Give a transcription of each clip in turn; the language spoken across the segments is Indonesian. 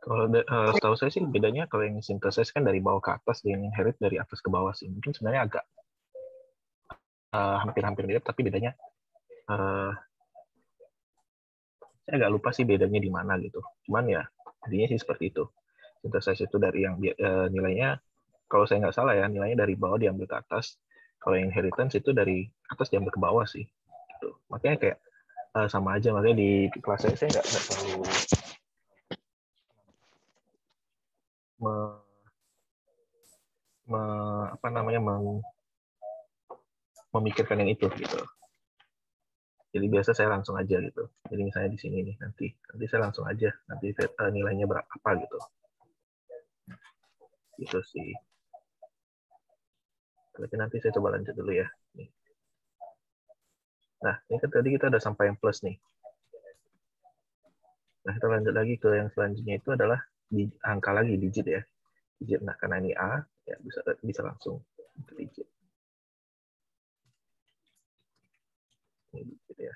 Kalau setahu saya sih bedanya kalau yang synthesis kan dari bawah ke atas, dan yang inherit dari atas ke bawah sih. Mungkin sebenarnya agak hampir-hampir mirip, tapi bedanya saya agak lupa sih bedanya di mana gitu. Cuman ya intinya sih seperti itu. Synthesis itu dari yang nilainya, kalau saya nggak salah ya, nilainya dari bawah diambil ke atas. Kalau yang inheritance itu dari atas diambil ke bawah sih. Gitu. Makanya kayak sama aja. Makanya di kelas saya nggak terlalu apa namanya memikirkan yang itu gitu. Jadi biasa saya langsung aja gitu. Jadi misalnya di sini nih nanti saya langsung aja nanti nilainya berapa gitu. Gitu sih. Tapi nanti saya coba lanjut dulu ya. Nih. Nah, ini kan tadi kita udah sampai yang plus nih. Nah, kita lanjut lagi ke yang selanjutnya itu adalah di angka lagi, digit ya. Digit. Nah, karena ini A, ya bisa langsung ke digit. Ini digit ya.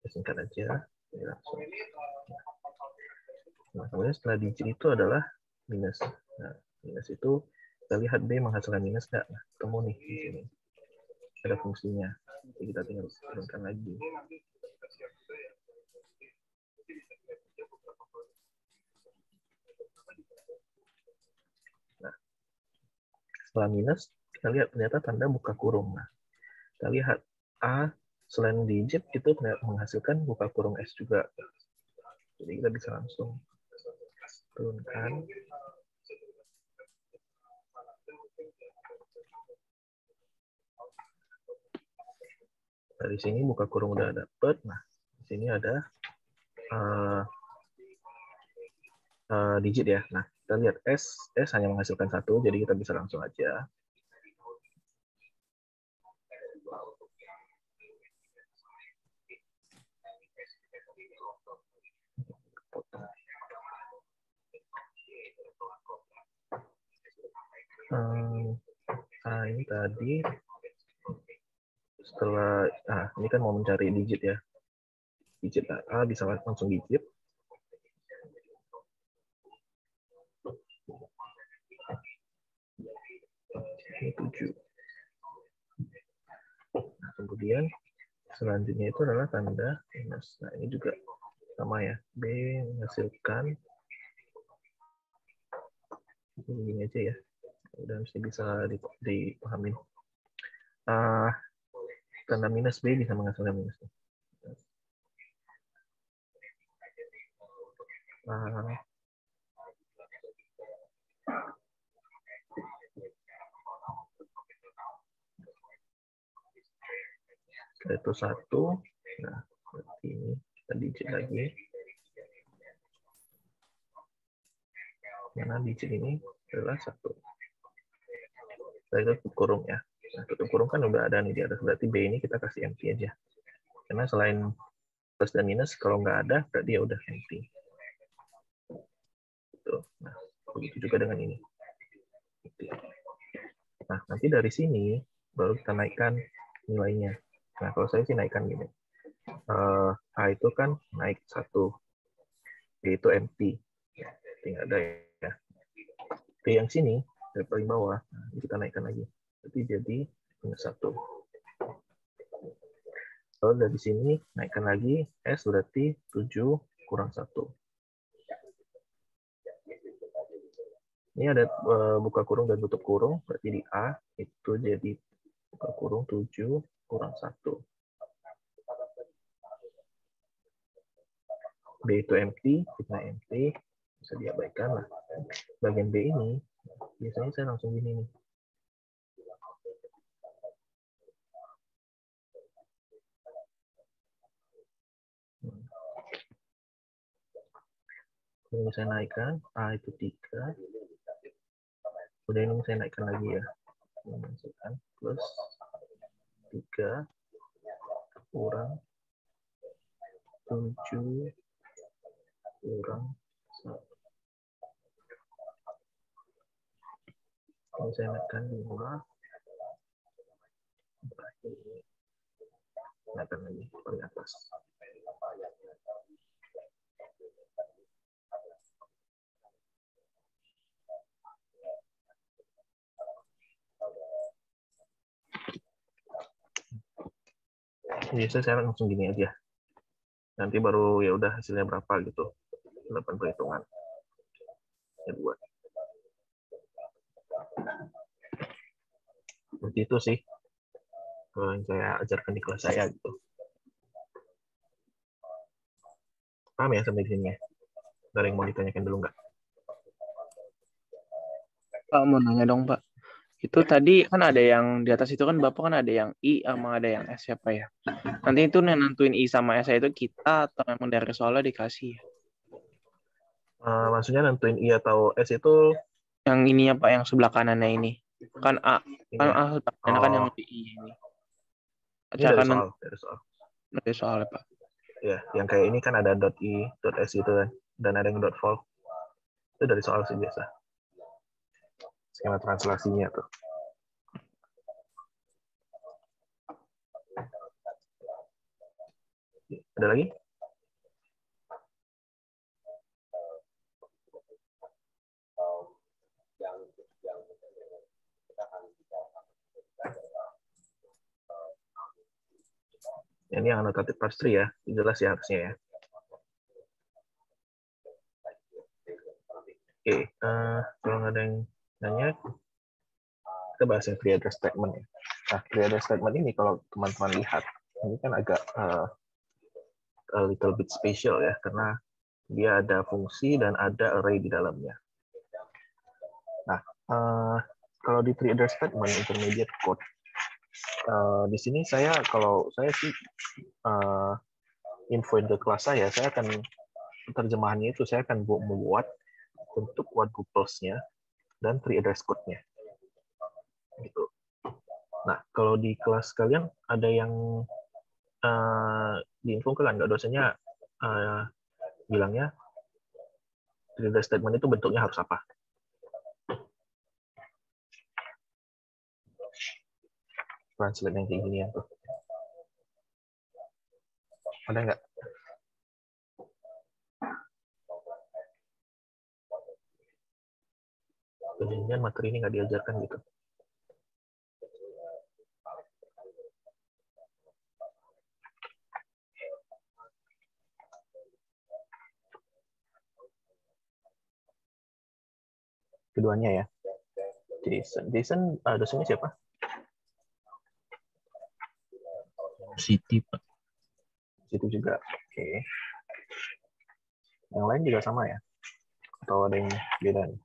Kita singkat aja. Ini langsung. Nah, kemudian setelah digit itu adalah minus. Nah, minus itu kita lihat B menghasilkan minus nggak? Nah, ketemu nih di sini. Ada fungsinya. Jadi kita tinggal turunkan lagi. Nah, setelah minus, kita lihat ternyata tanda buka kurung. Nah, kita lihat A selain digit itu menghasilkan buka kurung S juga. Jadi kita bisa langsung turunkan. Dari sini buka kurung udah dapet. Nah, di sini ada digit ya. Nah, kita lihat S hanya menghasilkan satu, jadi kita bisa langsung aja. Ini tadi setelah, ini kan mau mencari digit ya. Digit A bisa langsung digit. Ini 7. Nah, kemudian selanjutnya itu adalah tanda minus. Nah, ini juga sama ya. B menghasilkan ini aja ya. Udah mesti bisa dipahami. Tanda minus B bisa menghasilkan minus. Itu 1. Nah, berarti ini kita digit lagi. Mana digit ini adalah 1. Kita tutup kurung ya. Nah, tutup kurung kan udah ada nih di atas. Berarti B ini kita kasih empty aja. Karena selain plus dan minus, kalau nggak ada, berarti ya udah empty. Gitu. Nah, begitu juga dengan ini. Nah, nanti dari sini baru kita naikkan nilainya. Nah, kalau saya sih naikkan gini. A itu kan naik 1. B itu empty. Tinggal ada ya. B yang sini, dari paling bawah, nah, kita naikkan lagi. Jadi jadi minus 1. Lalu dari sini naikkan lagi, S berarti 7 kurang 1. Ini ada buka kurung dan tutup kurung, berarti di A itu jadi buka kurung 7 kurang 1. B itu empty, kita empty, bisa diabaikan lah. Bagian B ini, biasanya saya langsung gini nih. Ini saya naikkan, A itu 3. Kemudian ini saya naikkan lagi ya. Masukkan plus 3 kurang 7 kurang 1. Ini saya naikkan 5. Naikkan lagi paling atas. Biasanya saya langsung gini aja. Nanti baru ya udah hasilnya berapa gitu. Lakukan perhitungan. Ya buat. Seperti itu sih yang saya ajarkan di kelas saya gitu. Paham ya sampai sini ya? Ada yang mau ditanyakan dulu nggak? Pak, mau nanya dong, Pak. Itu tadi kan ada yang di atas itu kan Bapak kan ada yang I sama ada yang S siapa ya? Nanti itu nentuin I sama S itu kita atau memang dari soalnya dikasih ya? Maksudnya nentuin I atau S itu Yang ininya Pak, yang sebelah kanannya ini. Kan A. ini Kan ya? A sebelah kanan kan yang Oh, di I ini. ini Cara dari soal. dari soalnya Pak. Ya, yang kayak ini kan ada .i, .s gitu kan, dan ada yang .vol. Itu dari soal sih biasa. Skema translasinya tuh. Ada lagi? Ini yang anotatif pastry ya, jelas ya harusnya ya. Oke, kalau nggak ada yang nanya, kita bahas yang pre-address statement ya. Nah, pre-address statement ini kalau teman-teman lihat, ini kan agak a little bit special ya, karena dia ada fungsi dan ada array di dalamnya. Nah, kalau di pre-address statement intermediate code, di sini kalau saya sih infoin ke kelas saya akan terjemahannya itu saya akan membuat bentuk quadruplesnya dan pre-address code-nya. Gitu. Nah, kalau di kelas kalian ada yang diinfokan nggak dosennya bilangnya pre-address statement itu bentuknya harus apa? Translate yang kayak gini ya tuh. Ada nggak? Kemudian materi ini nggak diajarkan gitu. Keduanya ya. Jason dosennya siapa? Siti Pak. Situ juga. Oke. Yang lain juga sama ya? Atau ada yang beda nih?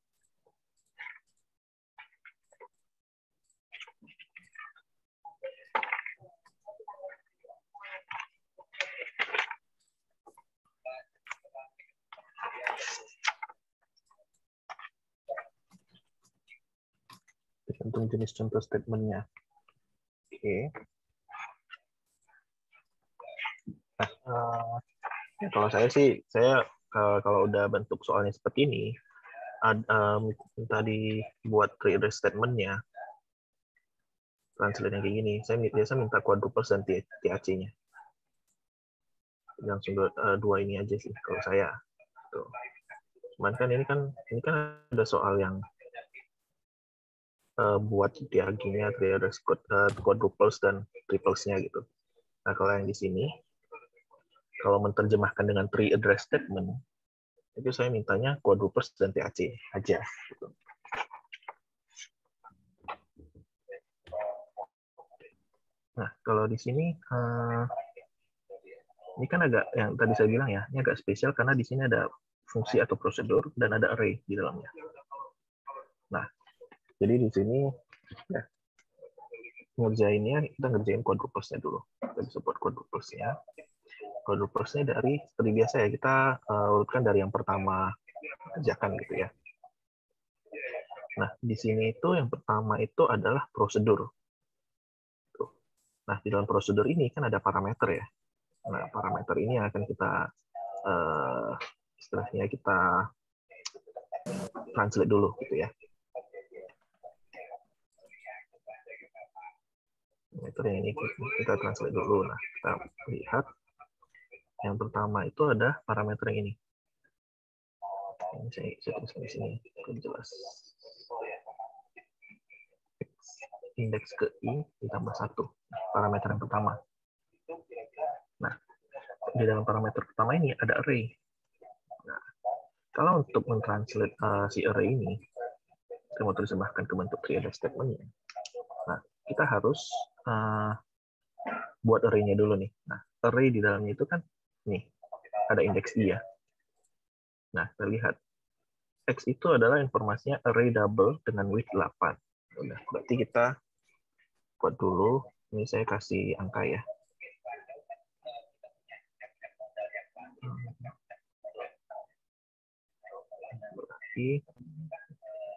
Tergantung jenis contoh statement-nya. Oke. Nah, ya kalau saya sih, kalau udah bentuk soalnya seperti ini, tadi buat pre-address statement-nya, translate yang kayak gini, saya biasa minta quadruples dan TAC-nya. Langsung dua ini aja sih kalau saya. Tuh. Cuman kan ini kan ada soal yang buat TAG-nya, pre-address quadruples dan triples-nya gitu. Nah, kalau yang di sini, kalau menerjemahkan dengan pre-address statement, itu saya mintanya quadruples dan TAC aja. Gitu. Nah, kalau di sini, ini kan agak, yang tadi saya bilang ya, ini agak spesial karena di sini ada fungsi atau prosedur dan ada array di dalamnya. Nah, jadi di sini, ya, kita ngerjain quadruplesnya dulu. Kita bisa buat quadruplesnya. Quadruplesnya dari, seperti biasa ya, kita urutkan dari yang pertama kerjakan gitu ya. Nah, di sini itu yang pertama itu adalah prosedur. Nah, di dalam prosedur ini kan ada parameter ya. Nah, parameter ini yang akan kita istilahnya kita translate dulu gitu ya. Parameter yang ini kita translate dulu. Nah, kita lihat yang pertama itu ada parameter yang ini. Ini saya tulis di sini lebih jelas. Indeks ke I ditambah 1. Parameter yang pertama. di dalam parameter pertama ini ada array. Nah, kalau untuk mentranslate si array ini, kita mau terjemahkan ke bentuk three-index statement-nya. Nah, kita harus buat array-nya dulu nih. Nah, array di dalamnya itu kan nih ada indeks i ya. Nah, kita lihat X itu adalah informasinya array double dengan width 8. Udah, berarti kita buat dulu. Ini saya kasih angka ya. Berarti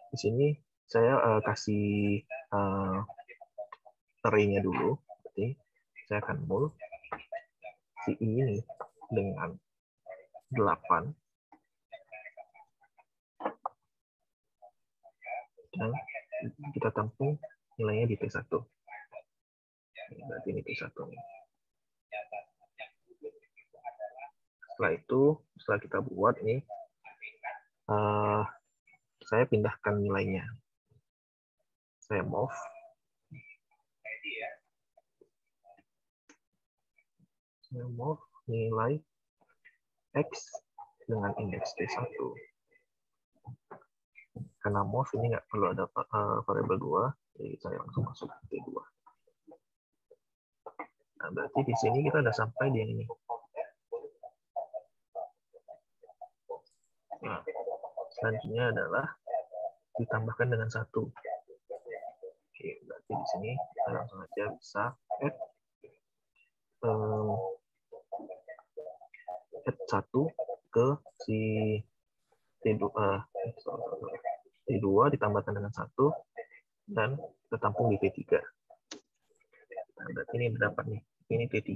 di sini saya kasih array-nya dulu. Berarti saya akan mul si i ini dengan 8 dan kita tampung nilainya di P1. Berarti ini P1 nih. Setelah itu, setelah kita buat nih, saya pindahkan nilainya. Saya move. Saya move nilai X dengan indeks T1. Karena move ini nggak perlu ada variabel 2, jadi saya langsung masuk ke T2. Nah, berarti di sini kita udah sampai di yang ini. Nah, selanjutnya adalah ditambahkan dengan 1. Oke, berarti di sini kita langsung aja bisa add 1 ke si T2 ditambahkan dengan 1 dan tertampung di T3. Nah, berarti ini berdapat nih. Ini T3.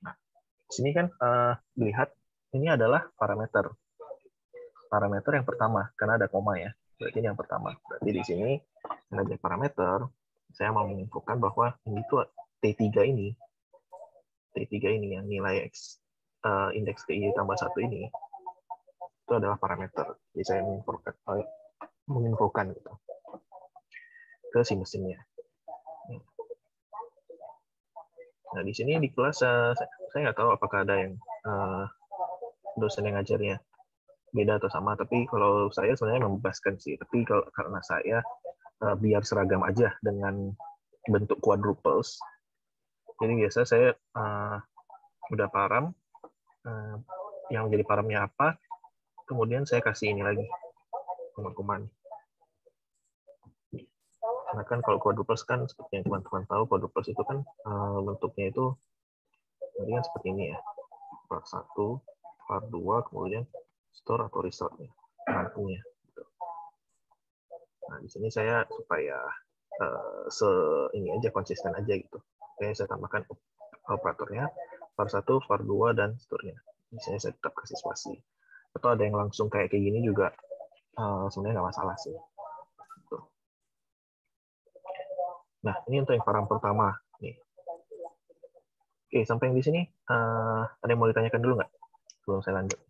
Nah, di sini kan dilihat ini adalah parameter. Parameter yang pertama, karena ada koma ya. Berarti ini yang pertama. Berarti di sini ada parameter. Saya mau menginfokan bahwa ini tuh T3 ini yang nilai X indeks TI tambah 1 ini itu adalah parameter. Jadi saya menginfokan gitu ke si mesinnya. Nah, di sini di kelas saya nggak tahu apakah ada yang dosen yang ngajarnya beda atau sama, tapi kalau saya sebenarnya membebaskan sih. Tapi karena saya biar seragam aja dengan bentuk quadruples, jadi biasa saya udah param yang menjadi paramnya apa, kemudian saya kasih ini lagi kuman-kuman. Karena kan kalau quadruples kan seperti yang teman-teman tahu, quadruples itu kan bentuknya itu kan seperti ini ya, part 1, part 2, kemudian store atau resort-nya, rankingnya. Nah, di sini saya supaya ini aja konsisten aja gitu. Saya tambahkan operatornya part 1, part 2 dan seterusnya. Misalnya saya tetap kasih spasi. Atau ada yang langsung kayak gini juga sebenarnya nggak masalah sih. Gitu. Nah, ini untuk yang param pertama nih. Oke, sampai yang di sini ada yang mau ditanyakan dulu nggak sebelum saya lanjut?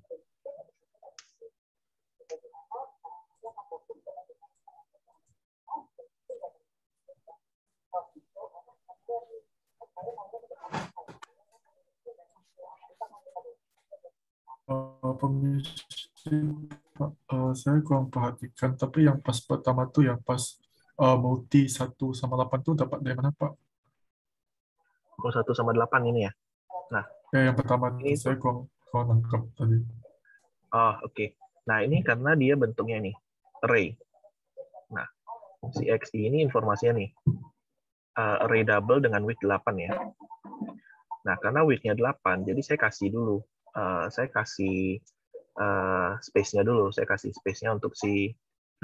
Saya kurang perhatikan, tapi yang pas pertama tuh yang pas multi 1/8 tuh dapat dari mana, Pak? 1/8 ini ya. Nah, yang pertama ini tuh saya kurang nangkep tadi. Oke. Nah, ini karena dia bentuknya nih array. Nah, si X ini informasinya nih array double dengan width 8 ya. Nah, karena width-nya 8, jadi saya kasih dulu. Saya kasih space-nya dulu. Saya kasih space-nya untuk si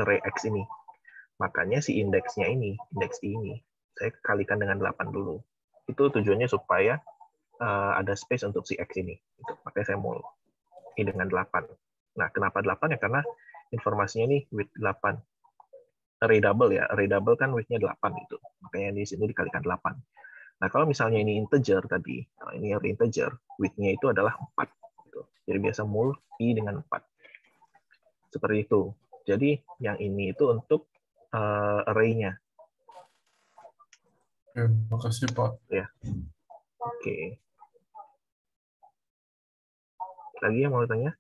array X ini. Makanya si indeksnya ini, indeks I ini, saya kalikan dengan 8 dulu. Itu tujuannya supaya ada space untuk si X ini. Gitu. Makanya saya mau I dengan 8. Nah, kenapa 8 ya? Karena informasinya nih width 8. Array double ya. Array double kan width-nya 8 gitu. Makanya di sini dikalikan 8. Nah, kalau misalnya ini integer tadi, nah ini array integer, width-nya itu adalah 4. Gitu. Jadi biasa mul I dengan 4. Seperti itu. Jadi yang ini itu untuk array-nya. Terima kasih, Pak. Ya, oke. Lagi yang mau tanya?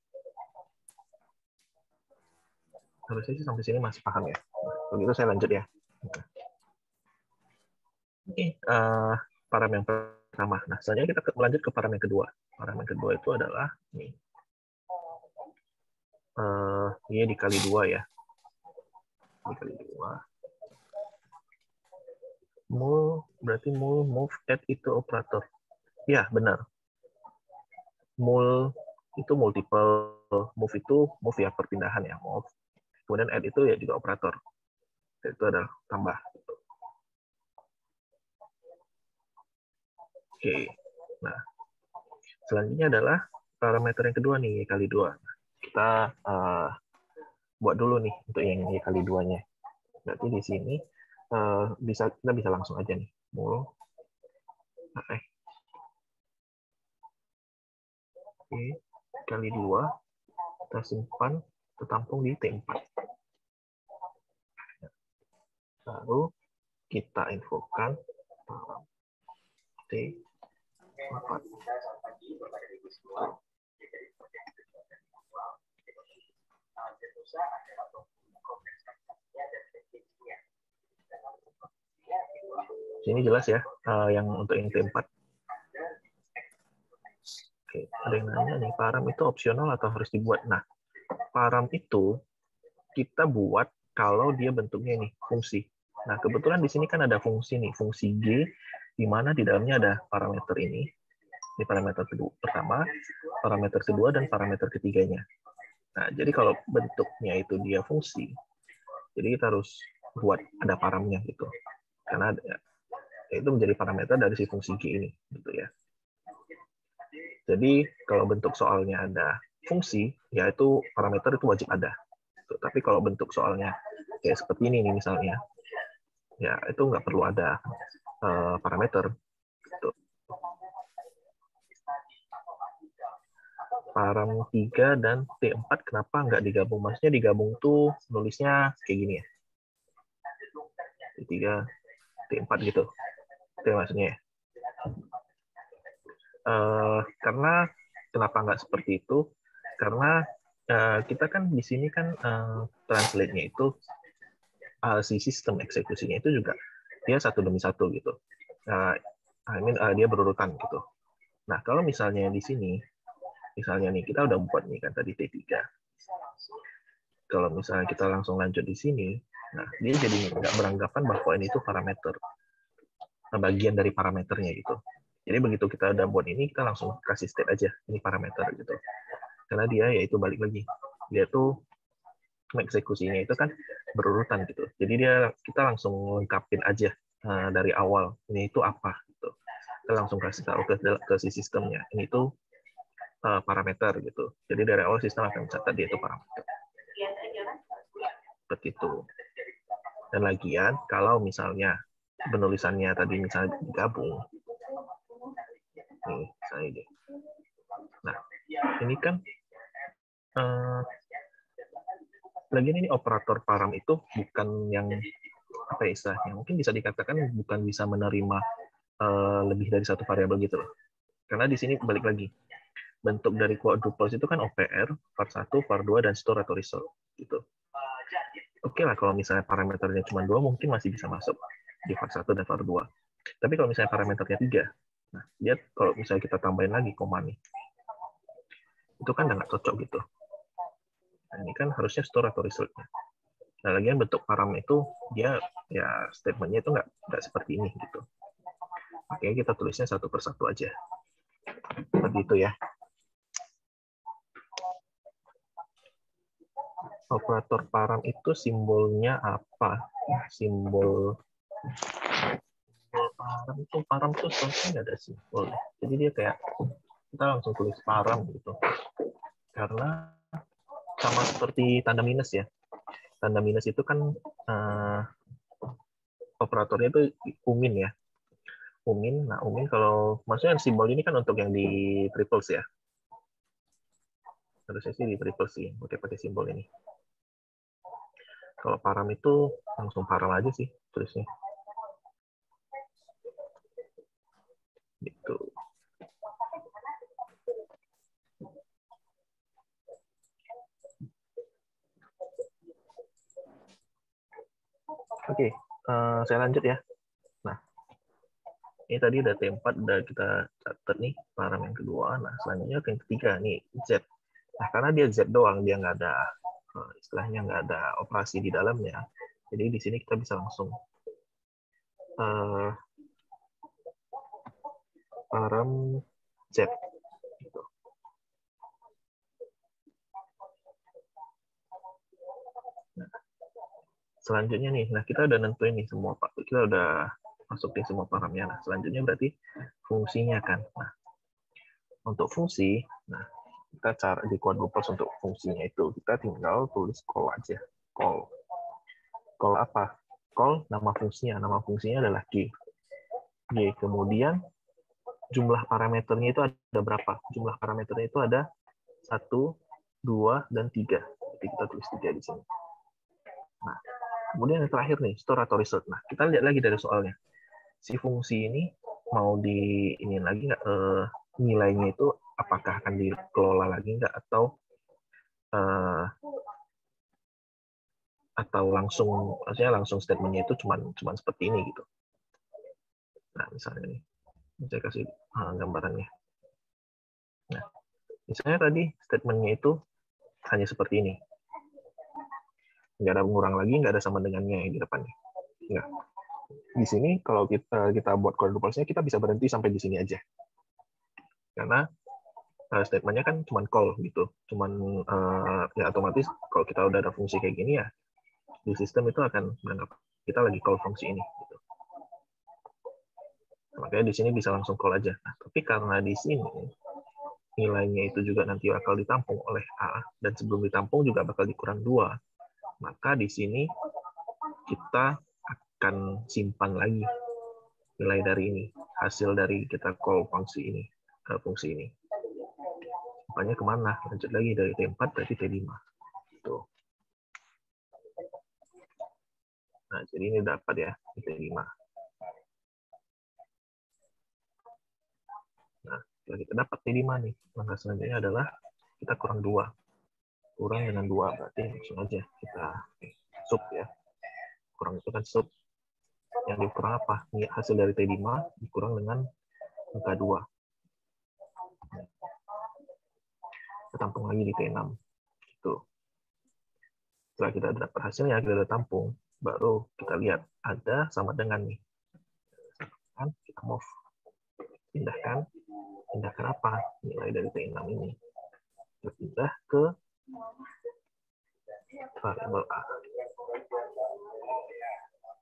Harusnya sih sampai sini masih paham ya. Begitu saya lanjut ya. Oke, param yang pertama. Nah, selanjutnya kita lanjut ke param yang kedua. Param yang kedua itu adalah ini. Ini dikali 2 ya. Dikali 2. Mul, berarti mul, move, add itu operator. Ya, benar. Mul itu multiple, move itu move ya, perpindahan ya, move. Kemudian add itu ya juga operator. Itu adalah tambah. Oke. Nah, selanjutnya adalah parameter yang kedua nih, kali 2. Kita buat dulu nih untuk yang kali 2-nya. Berarti di sini kita bisa langsung aja nih. Mul. Oke, kali 2. Kita simpan, kita tampung di T4. Lalu kita infokan T4. Ini jelas ya, yang untuk yang T4. Oke, ada yang nanya nih, param itu opsional atau harus dibuat? Nah, param itu kita buat kalau dia bentuknya ini fungsi. Nah, kebetulan di sini kan ada fungsi nih, fungsi G, di mana di dalamnya ada parameter ini. Ini parameter pertama, parameter kedua, dan parameter ketiganya. Nah, jadi kalau bentuknya itu dia fungsi, jadi kita harus buat ada paramnya gitu. Karena itu menjadi parameter dari si fungsi G ini, gitu ya. Jadi kalau bentuk soalnya ada fungsi, yaitu parameter itu wajib ada. Tapi kalau bentuk soalnya kayak seperti ini nih misalnya, ya itu nggak perlu ada parameter. Gitu. Param 3 dan T4 kenapa nggak digabung? Maksudnya digabung tuh nulisnya kayak gini ya. T3, T4 gitu. Itu maksudnya ya. Karena kenapa nggak seperti itu? Karena kita kan di sini kan translate-nya itu si sistem eksekusinya itu juga dia satu demi satu gitu. Dia berurutan gitu. Nah, kalau misalnya di sini, misalnya nih kita udah buat nih kan tadi T3. Kalau misalnya kita langsung lanjut di sini, nah dia jadi nggak beranggapan bahwa ini itu parameter, bagian dari parameternya gitu. Jadi begitu kita udah buat ini, kita langsung kasih state aja, ini parameter gitu. Karena dia yaitu balik lagi, dia tuh eksekusinya itu kan berurutan gitu. Jadi kita langsung lengkapin aja dari awal, ini itu apa gitu. Kita langsung kasih tahu ke si sistemnya, ini tuh parameter gitu. Jadi dari awal sistem akan mencatat dia itu parameter. Seperti itu. Dan lagian, kalau misalnya penulisannya tadi misalnya digabung, nih misalnya ini. Nah, ini kan lagian ini operator param itu bukan yang apa ya istilahnya, mungkin bisa dikatakan bukan bisa menerima lebih dari satu variabel gitu loh. Karena di sini balik lagi, bentuk dari quadruples itu kan OPR, var1, var2, dan store atau result gitu. Oke lah, kalau misalnya parameternya cuma 2, mungkin masih bisa masuk di var1 dan var2. Tapi kalau misalnya parameternya 3, nah dia kalau misalnya kita tambahin lagi koma nih, itu kan udah nggak cocok gitu. Nah, ini kan harusnya store atau result-nya. Nah, lagian bentuk param itu dia ya statement-nya itu nggak seperti ini gitu. Makanya kita tulisnya satu persatu aja. Seperti itu ya. Operator param itu simbolnya apa? Simbol param itu sebenarnya nggak ada simbol. Jadi dia kayak kita langsung tulis param gitu. Karena sama seperti tanda minus ya. Tanda minus itu kan operatornya itu umin ya. Umin. Nah, umin kalau maksudnya simbol ini kan untuk yang di triples ya. Harusnya sih di triples sih pakai simbol ini. Kalau param itu langsung param aja sih tulisnya. Gitu. Oke, saya lanjut ya. Nah, ini tadi ada T4 udah kita catat nih parameter yang kedua. Nah, selanjutnya yang ketiga nih Z. Nah, karena dia Z doang, dia nggak ada istilahnya nggak ada operasi di dalamnya. Jadi di sini kita bisa langsung param Z. Gitu. Nah, selanjutnya nih, nah kita udah nentuin nih semua Pak. Kita udah masukin semua paramnya. Nah, selanjutnya berarti fungsinya kan. Nah, untuk fungsi, nah kita cara di quadruples untuk fungsinya itu kita tinggal tulis call aja. Call apa? Call nama fungsinya. Nama fungsinya adalah G. Kemudian jumlah parameternya itu ada berapa? Jumlah parameternya itu ada 1, 2, dan 3. Jadi kita tulis 3 di sini. Nah, kemudian yang terakhir nih, store atau result. Nah, kita lihat lagi dari soalnya. Si fungsi ini mau di ini lagi nggak, nilainya itu apakah akan dikelola lagi nggak, atau langsung, maksudnya langsung statementnya itu cuma seperti ini gitu. Nah, misalnya nih, saya kasih gambarannya. Nah, misalnya tadi statementnya itu hanya seperti ini. Nggak ada mengurang lagi, nggak ada sama dengannya yang di depannya. Nggak. Di sini kalau kita buat quadruplesnya, kita bisa berhenti sampai di sini aja. Karena statementnya kan cuma call gitu. Ya otomatis kalau kita udah ada fungsi kayak gini ya, di sistem itu akan menganggap kita lagi call fungsi ini. Gitu. Makanya di sini bisa langsung call aja. Nah, tapi karena di sini nilainya itu juga nanti bakal ditampung oleh A, dan sebelum ditampung juga bakal dikurang 2, maka di sini kita akan simpan lagi nilai dari ini, hasil dari kita call fungsi ini. Makanya kemana? Lanjut lagi dari T4 berarti T5. Tuh. Nah, jadi ini dapat ya, T5. Nah, setelah kita dapat T5 nih, langkah selanjutnya adalah kita kurang 2. Kurang dengan 2, berarti langsung aja kita sub ya. Kurang itu kan sub. Yang dikurang apa? Hasil dari T5 dikurang dengan angka 2. Kita tampung lagi di T6. Gitu. Setelah kita dapat hasilnya, kita udah tampung, baru kita lihat ada sama dengan nih. Kita move. Pindahkan apa? Nilai dari T6 ini. Kita pindah ke variabel A.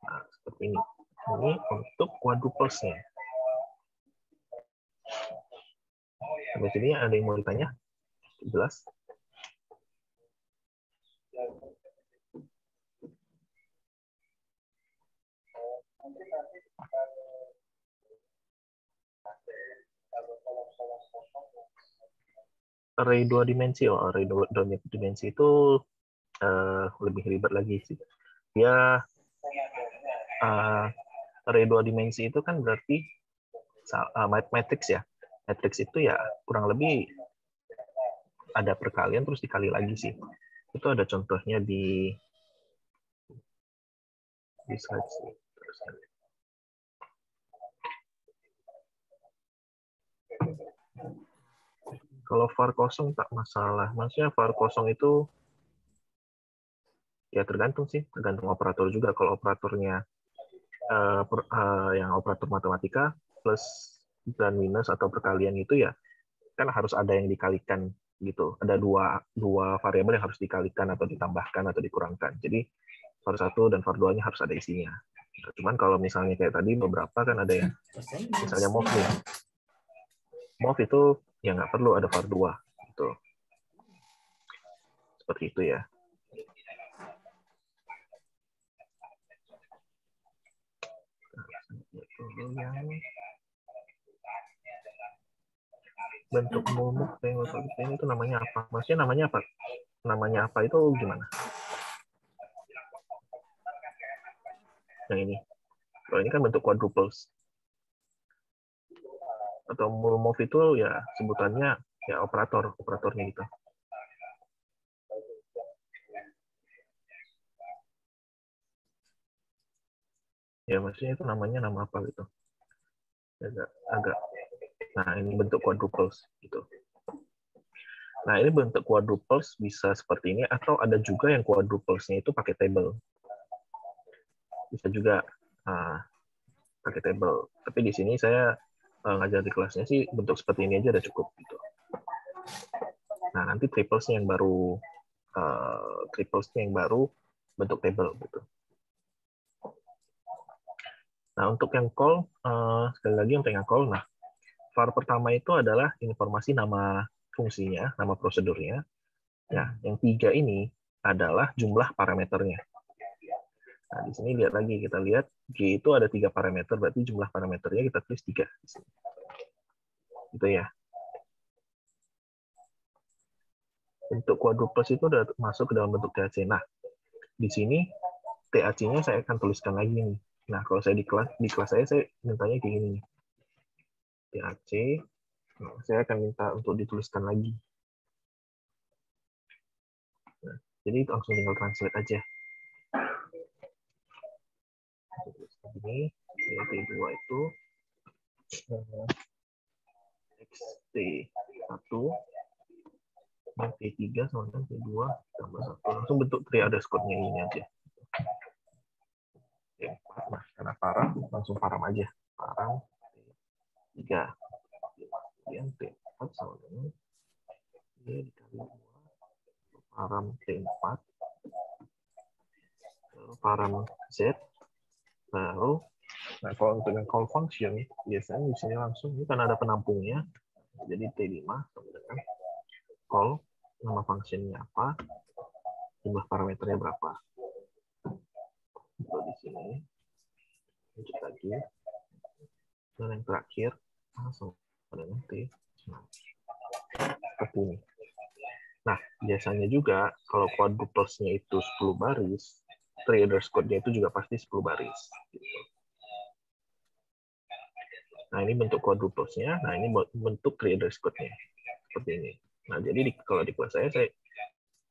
Nah, seperti ini. Ini untuk quadruplesnya. Sampai sini ada yang mau ditanya? Jelas? Array 2 dimensi. Array 2 dimensi itu lebih ribet lagi sih. Dia array 2 dimensi itu kan berarti matrix ya. Matrix itu ya kurang lebih ada perkalian terus dikali lagi sih. Itu ada contohnya di slide sini. Kalau var kosong tak masalah. Maksudnya var kosong itu ya tergantung sih, tergantung operator juga. Kalau operatornya yang operator matematika plus dan minus atau perkalian itu ya kan harus ada yang dikalikan gitu. Ada dua variabel yang harus dikalikan atau ditambahkan atau dikurangkan. Jadi var 1 dan var 2-nya harus ada isinya. Cuman kalau misalnya kayak tadi beberapa kan ada yang misalnya move nih. Move itu ya nggak perlu ada var 2 gitu. Seperti itu ya. Bentuk momok ini itu namanya apa? Maksudnya namanya apa? Namanya apa itu gimana? Yang ini. Kalau ini kan bentuk quadruples. atau move itu ya sebutannya ya operatornya gitu. Ya maksudnya itu namanya nama apa gitu. Agak. Nah, ini bentuk quadruples gitu. Nah, ini bentuk quadruples bisa seperti ini, atau ada juga yang quadruplesnya itu pakai table. Bisa juga pakai table. Tapi di sini saya ngajar di kelasnya sih bentuk seperti ini aja udah cukup gitu. Nah, nanti triplesnya yang baru bentuk table gitu. Nah, untuk yang call, sekali lagi untuk yang call, nah, var pertama itu adalah informasi nama fungsinya, nama prosedurnya. Ya, yang 3 ini adalah jumlah parameternya. Nah, di sini lihat lagi, kita lihat G itu ada 3 parameter, berarti jumlah parameternya kita tulis 3 di sini. Gitu ya. Bentuk quadruples itu udah masuk ke dalam bentuk TAC. Nah, di sini TAC-nya saya akan tuliskan lagi nih. Nah, kalau saya di kelas saya mintanya kayak gini nih. TAC, nah, saya akan minta untuk dituliskan lagi. Nah, jadi langsung tinggal translate aja. Ini T2 itu XT1 dan T3 sama dengan T2 tambah 1. Langsung bentuk tree underscore-nya ini aja. T4, nah karena param, langsung param aja. Param T3. Kemudian T4 sama dengan dia dikali 2. Param T4. Lalu param Z. Lalu, nah kalau untuk yang call function, biasanya di sini langsung, ini karena ada penampungnya, jadi T5 sama dengan call, nama functionnya apa, jumlah parameternya berapa. Kalau di sini, lanjut lagi, dan yang terakhir, langsung dengan T. Nah, seperti ini. Nah, biasanya juga, kalau quadruplesnya itu 10 baris, tree underscore-nya itu juga pasti 10 baris. Gitu. Nah, ini bentuk quadruplesnya, nah ini bentuk tree underscore-nya. Seperti ini. Nah, jadi kalau di kelas saya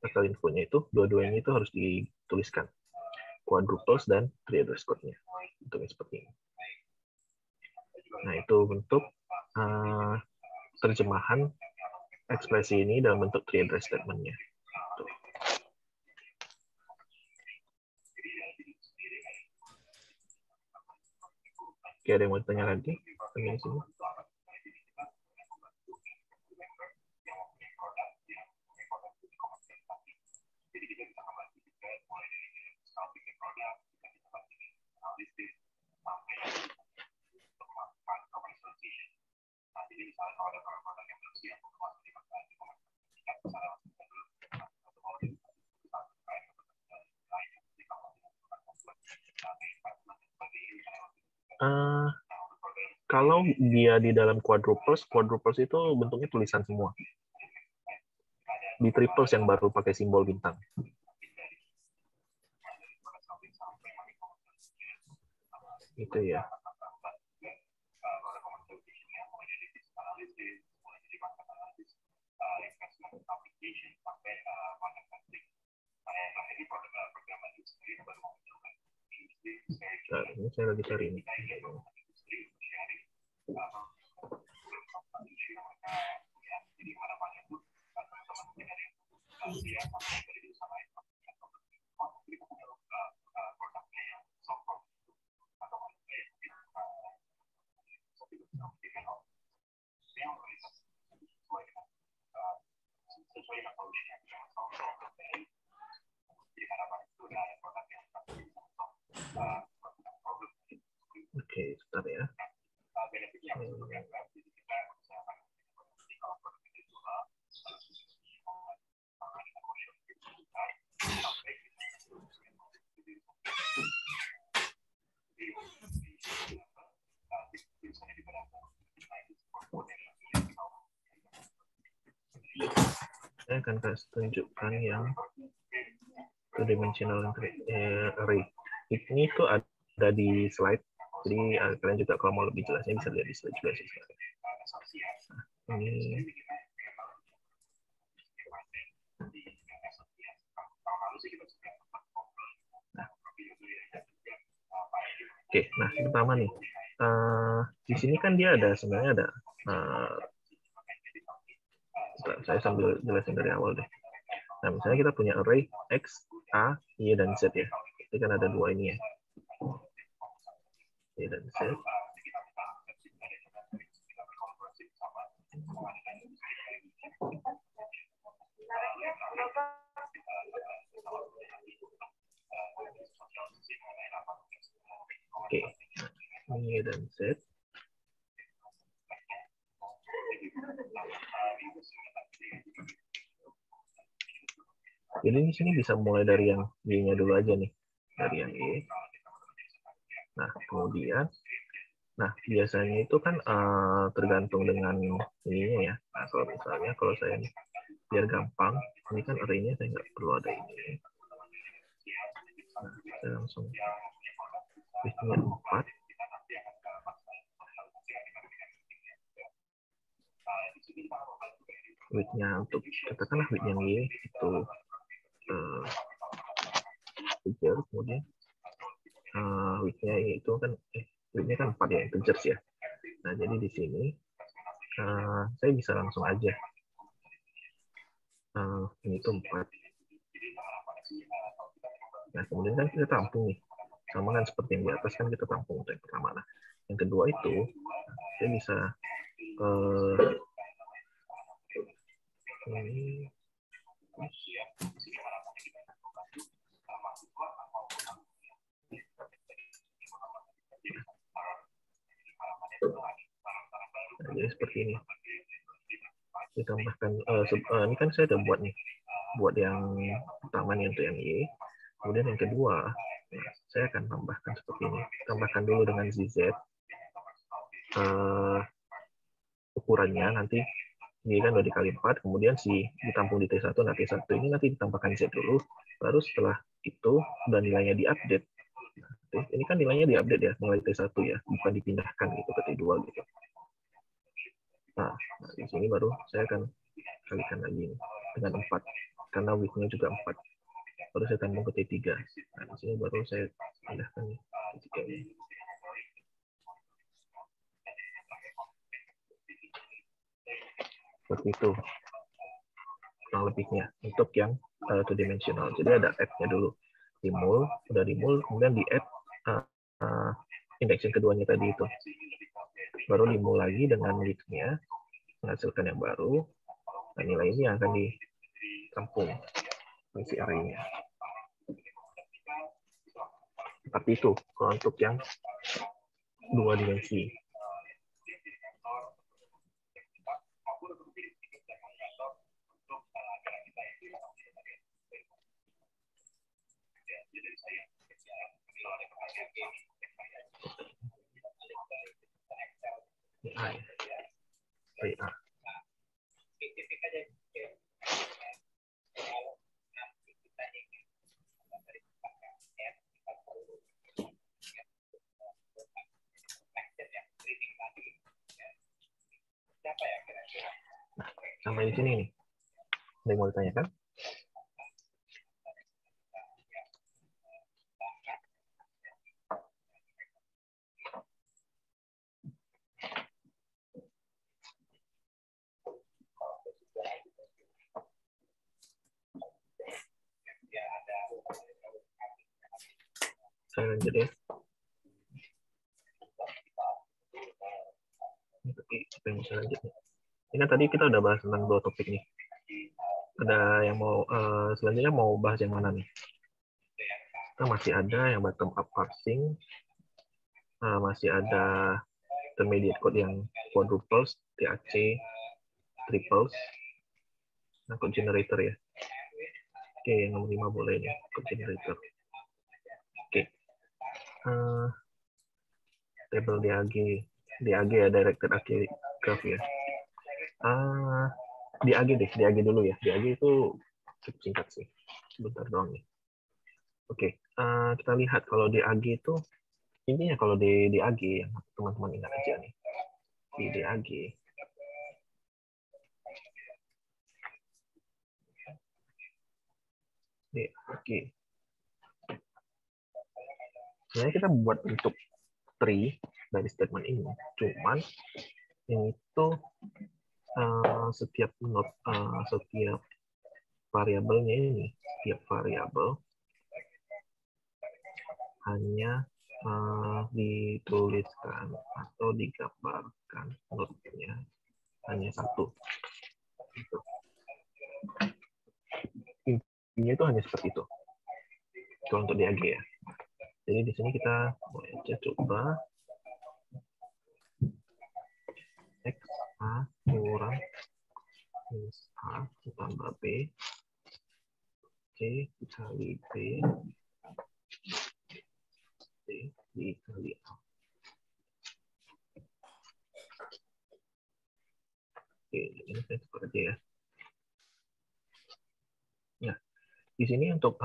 bakal infonya itu, dua-duanya itu harus dituliskan. Quadruples dan tree underscore-nya. Bentuknya seperti ini. Nah, itu bentuk terjemahan ekspresi ini dalam bentuk tree address statement-nya. Oke, ada yang mau ditanya lagi? Di sini. Kalau dia di dalam quadruples itu bentuknya tulisan semua. Di triples yang baru pakai simbol bintang. Itu ya. Nah, ini saya lagi cari ini. Oke, sebentar ya. Saya akan tunjukkan yang two-dimensional array. Ini tuh ada di slide, jadi kalian juga kalau mau lebih jelasnya bisa lihat di slide juga sih. ini. Oke, nah pertama nih, di sini kan dia ada sebenarnya ada, saya sambil jelasin dari awal deh. Nah, misalnya kita punya array X, A, Y, dan Z ya. Ini kan ada dua ini ya. Y dan Z. Oke, Y dan Z. Jadi di sini bisa mulai dari yang Y-nya dulu aja nih, dari yang Y. Nah, kemudian, nah biasanya itu kan tergantung dengan ininya ya. Nah, kalau misalnya kalau saya nih, biar gampang, ini kan array-nya saya nggak perlu ada ini. Nah, saya langsung width-nya 4. Width-nya untuk, katakanlah width yang Y itu 3, kemudian width-nya itu kan width-nya kan 4 ya, integers ya. Nah, jadi di sini saya bisa langsung aja ini tuh 4. Nah, kemudian kan kita tampung nih. Sama kan seperti yang di atas kan kita tampung untuk yang pertama. Nah, yang kedua itu saya bisa ini nah, jadi seperti ini. Ditambahkan ini kan saya udah buat nih, buat yang pertama nih untuk yang Y. Kemudian yang kedua, saya akan tambahkan seperti ini. Tambahkan dulu dengan ZZ. Ukurannya nanti ini kan udah dikali 4, kemudian ditampung di T1. Nah, T1 ini nanti ditambahkan Z dulu, baru setelah itu udah nilainya diupdate. Nah, ini kan nilainya diupdate ya, nilai T1 ya, bukan dipindahkan gitu ke T2 gitu. Nah, di sini baru saya akan kalikan lagi nih, dengan 4, karena width-nya juga 4. Baru saya tambung ke T3. Nah, di sini baru saya pindahkan T3 ini. Seperti itu kurang lebihnya untuk yang two dimensional. Jadi ada add-nya dulu, dimul, udah dimul, kemudian di add index yang keduanya tadi itu, baru dimul lagi dengan width-nya, menghasilkan yang baru. Nah, nilai ini yang akan ditampung isi array-nya. Seperti itu kalau untuk yang 2 dimensi. Sampai di sini nih. Ada yang mau ditanyakan? Saya lanjut ya. Apa yang bisa lanjut nih? Ini kan tadi kita udah bahas tentang 2 topik nih. Ada yang mau selanjutnya mau bahas yang mana nih? Kita masih ada yang bottom up parsing, masih ada intermediate code yang quadruples, TAC, triples, nah code generator ya. Oke, yang nomor 5 boleh nih, code generator. Oke. Table DAG ya, directed array graph ya. DAG dulu ya. DAG itu cukup singkat sih. Sebentar doang nih. Oke, kita lihat kalau DAG itu intinya kalau di DAG yang teman-teman ingat aja nih. Di DAG Oke. Sebenarnya kita buat bentuk tree dari statement ini, cuman ini tuh setiap variabelnya ini, setiap variabel hanya dituliskan atau digambarkan node-nya hanya satu. Gitu. Intinya itu hanya seperti itu. Kalau untuk DAG ya. Jadi di sini kita boleh aja coba X A kurang minus A ditambah B C dikali B C dikali A. Oke, ini saya coba aja ya. Nah, di sini untuk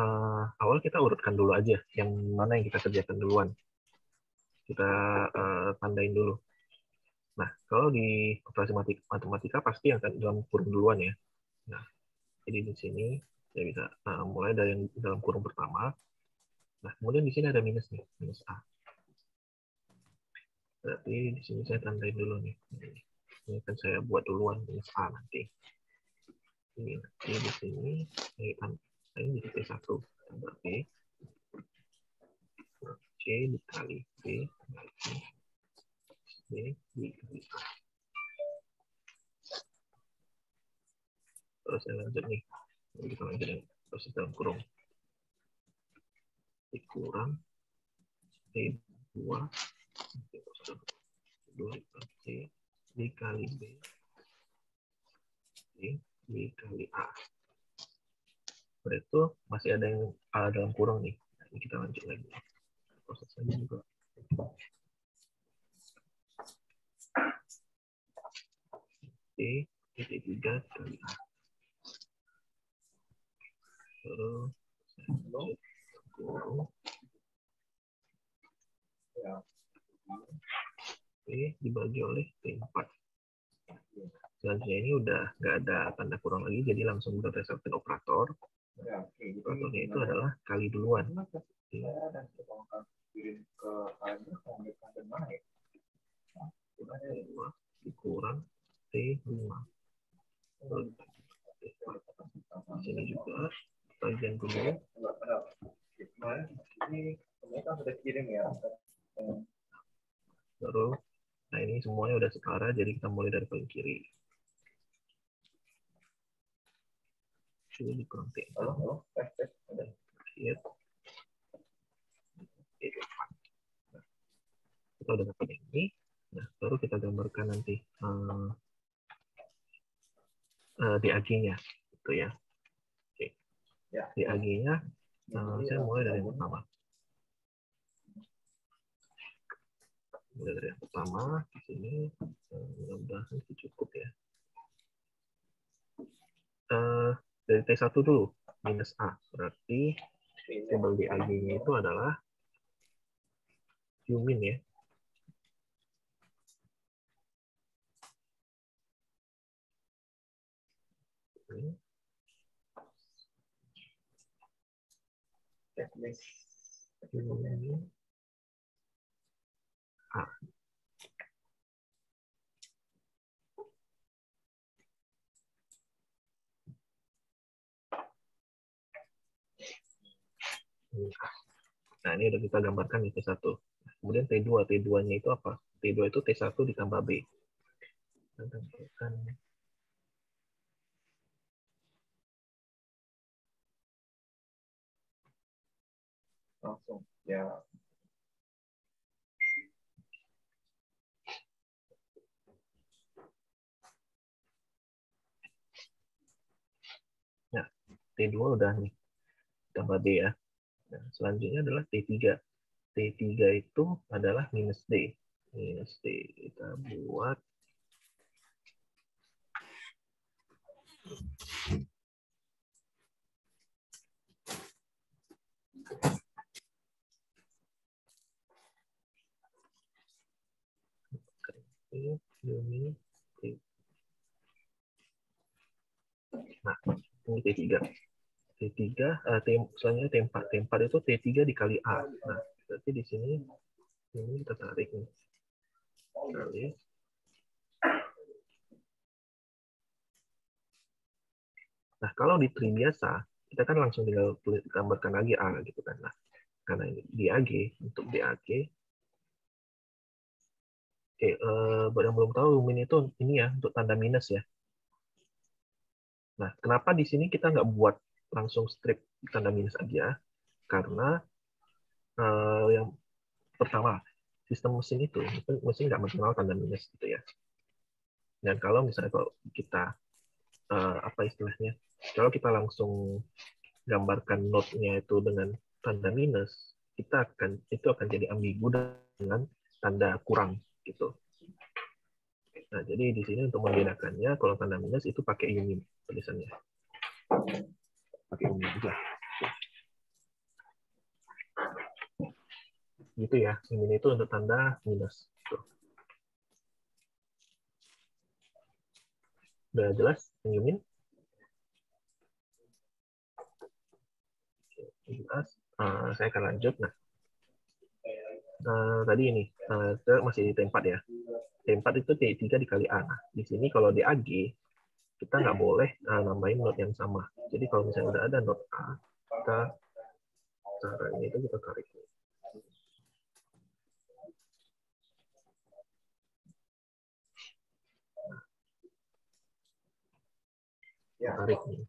awal kita urutkan dulu aja yang mana yang kita kerjakan duluan. Kita tandain dulu. Nah, kalau di operasi matematika pasti yang dalam kurung duluan ya. Nah, jadi di sini saya bisa mulai dari yang dalam kurung pertama. Nah, kemudian di sini ada minus nih, minus A. Berarti di sini saya tandain dulu nih. Ini kan saya buat duluan minus A nanti. Ini nanti di sini saya tandain di T1 tambah B. C dikali B dikali B dikali A. Terus saya lanjut nih. Kita lanjut yang proses dalam kurung. Dikurang T2 C dikali B C dikali A. Berarti masih ada yang A dalam kurung nih. Nah, ini kita lanjut lagi. Prosesnya juga. C T3 kali A. Terus kurung P dibagi oleh T4. Selanjutnya ini udah nggak ada tanda kurang lagi, jadi langsung berdasarkan operator. Operatornya itu adalah kali duluan. Dikurang T5. Di sini juga bagian dulu. Baru, nah ini semuanya udah setara, jadi kita mulai dari paling kiri. Coba dikurang T. Kita udah dapat ini. Nah, baru kita gambarkan nanti DAG-nya, gitu ya. Oke. DAG-nya, saya mulai dari yang pertama. Mulai dari yang pertama, di sini mudah-mudahan itu cukup ya. Dari T1 dulu, minus A. Berarti label DAG-nya itu adalah Q min ya. A. Nah, ini udah kita gambarkan di T1. Kemudian T2. T2-nya itu apa? T2 itu T1 ditambah B. Kita gambarkan. Langsung, ya. Nah, T2 udah nih. Tambah B ya. Nah, selanjutnya adalah T3. T3 itu adalah minus D. Minus D. Kita buat ini. Nah, ini T3. T3, misalnya T4 itu T3 dikali A. Nah, berarti di sini ini kita tarik nih. Kali. Nah, kalau di tree biasa, kita kan langsung tinggal gambarkan lagi A gitu kan. Nah, karena ini DAG, untuk DAG, oke, buat yang belum tahu, min itu ini ya, untuk tanda minus ya. Nah, kenapa di sini kita nggak buat langsung strip tanda minus aja? Karena yang pertama, sistem mesin itu, mesin nggak mengenal tanda minus gitu ya. Dan kalau misalnya kalau kita, apa istilahnya, kalau kita langsung gambarkan node-nya itu dengan tanda minus, itu akan jadi ambigu dengan tanda kurang gitu. Nah, jadi di sini untuk membedakannya, kalau tanda minus itu pakai union tulisannya. Pakai union aja. Gitu ya, union itu untuk tanda minus. Tuh. Udah jelas union? Jelas. Saya akan lanjut. Nah, tadi ini, masih di T4 ya. T4 itu T3 dikali A. Nah, di sini kalau DAG, kita nggak boleh nambahin node yang sama. Jadi kalau misalnya udah ada node A, kita caranya itu kita tarik. Tarik nih.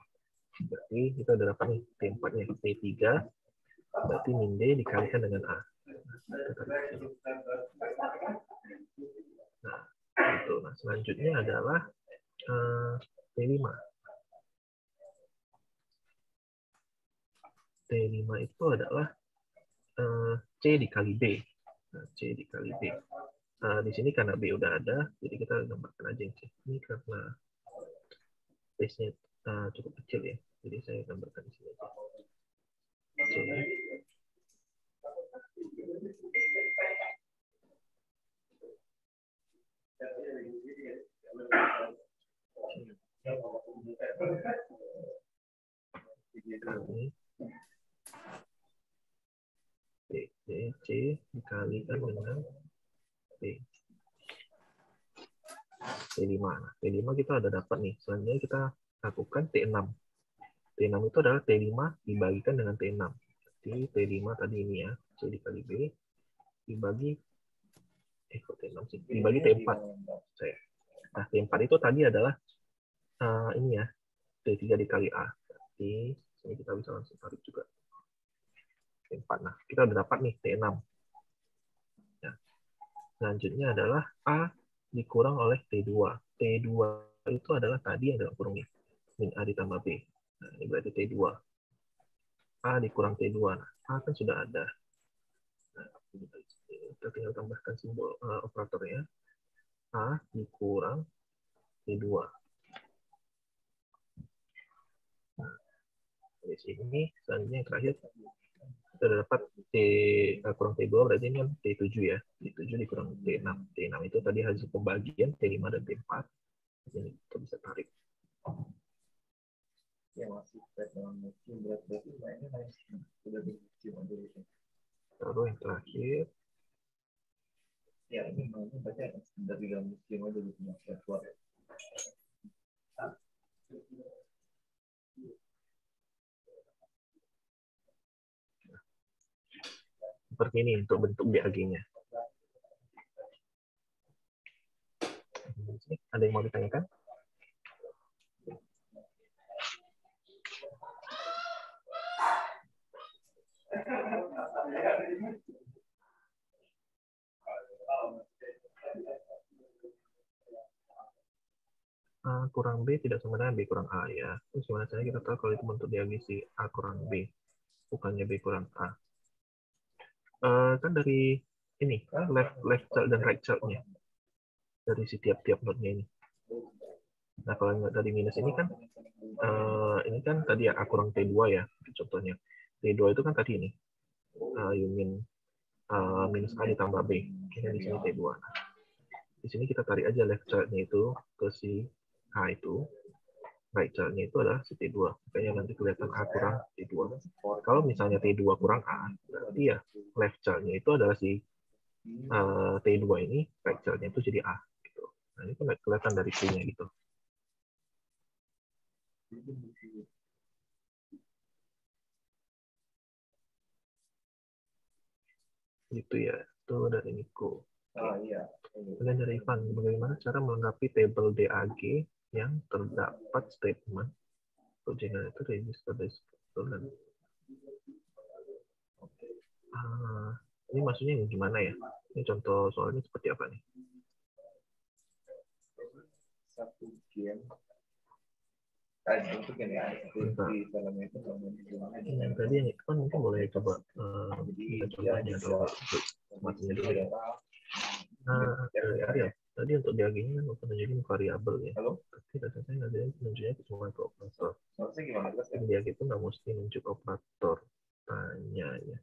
Berarti kita udah dapat nih T4-nya. T3, berarti min D dikalikan dengan A. Nah, itu. Nah, selanjutnya adalah T5. T5 itu adalah C dikali B. Nah, C dikali B. Di sini karena B udah ada, jadi kita gambarkan aja C. Ini karena space-nya cukup kecil ya, jadi saya gambarkan di sini aja. C. Kali C dikalikan dengan T. T5. Nah, T5 kita ada dapat nih. Selanjutnya kita lakukan T6. T6 itu adalah T5 dibagikan dengan T6. Jadi T5 tadi ini ya, C dikali B dibagi T6 sih. Dibagi T4. Nah, T4 itu tadi adalah ini ya, T3 dikali A. Jadi ini kita bisa langsung tarik juga. T4. Nah, kita udah dapat nih T6. Ya. Selanjutnya adalah A dikurang oleh T2. T2 itu adalah tadi yang dalam kurung nih. Min A ditambah B. Nah, ini berarti T2. A dikurang T2. Nah, A kan sudah ada. Nah, kita tinggal tambahkan simbol operatornya. A dikurang T2. Nah, dari sini, selanjutnya yang terakhir, kita udah dapat T kurang T2, berarti ini kan T7 ya. T7 dikurang T6. T6 itu tadi hasil pembagian T5 dan T4. Ini kita bisa tarik. Ya masih dalam musim berarti mainnya masih sudah di musim aja gitu. Lalu yang terakhir, Ya ini mainnya banyak dari dalam musim aja gitu masih keluar. seperti ini untuk bentuk BAG-nya. Ada yang mau ditanyakan? A kurang B tidak sama dengan B kurang A ya. Terus gimana caranya kita tahu kalau itu bentuk diagisi A kurang B, bukannya B kurang A? Kan dari ini, left child dan right child-nya. Dari si tiap-tiap node-nya ini. Nah, kalau dari minus ini kan tadi ya A kurang T2 ya, contohnya. T2 itu kan tadi ini, union minus A ditambah B. Ini di sini T2. Nah, di sini kita tarik aja left child-nya itu ke si A itu. right child-nya itu adalah si T2. Makanya nanti kelihatan A kurang T2. Kalau misalnya T2 kurang A, berarti ya left child-nya itu adalah si T2 ini, right child-nya itu jadi A. Gitu. Nah, ini kan kelihatan dari Q-nya gitu. Gitu ya, itu dari Niko. Kemudian dari Ivan, bagaimana cara melengkapi tabel DAG yang terdapat statement generator register dan ini maksudnya gimana ya? Ini contoh soalnya seperti apa nih? Satu game. Untuk yang di dalamnya itu tadi yang itu kan mungkin boleh coba kita contohnya kalau matinya dulu ya. Nah, dari Ariel, tadi untuk DAG-nya kan menunjukin variabel ya. Tapi rasanya ada yang menunjuknya cuma ke operator. Tapi DAG itu nggak mesti nunjuk operator. Tanya ya.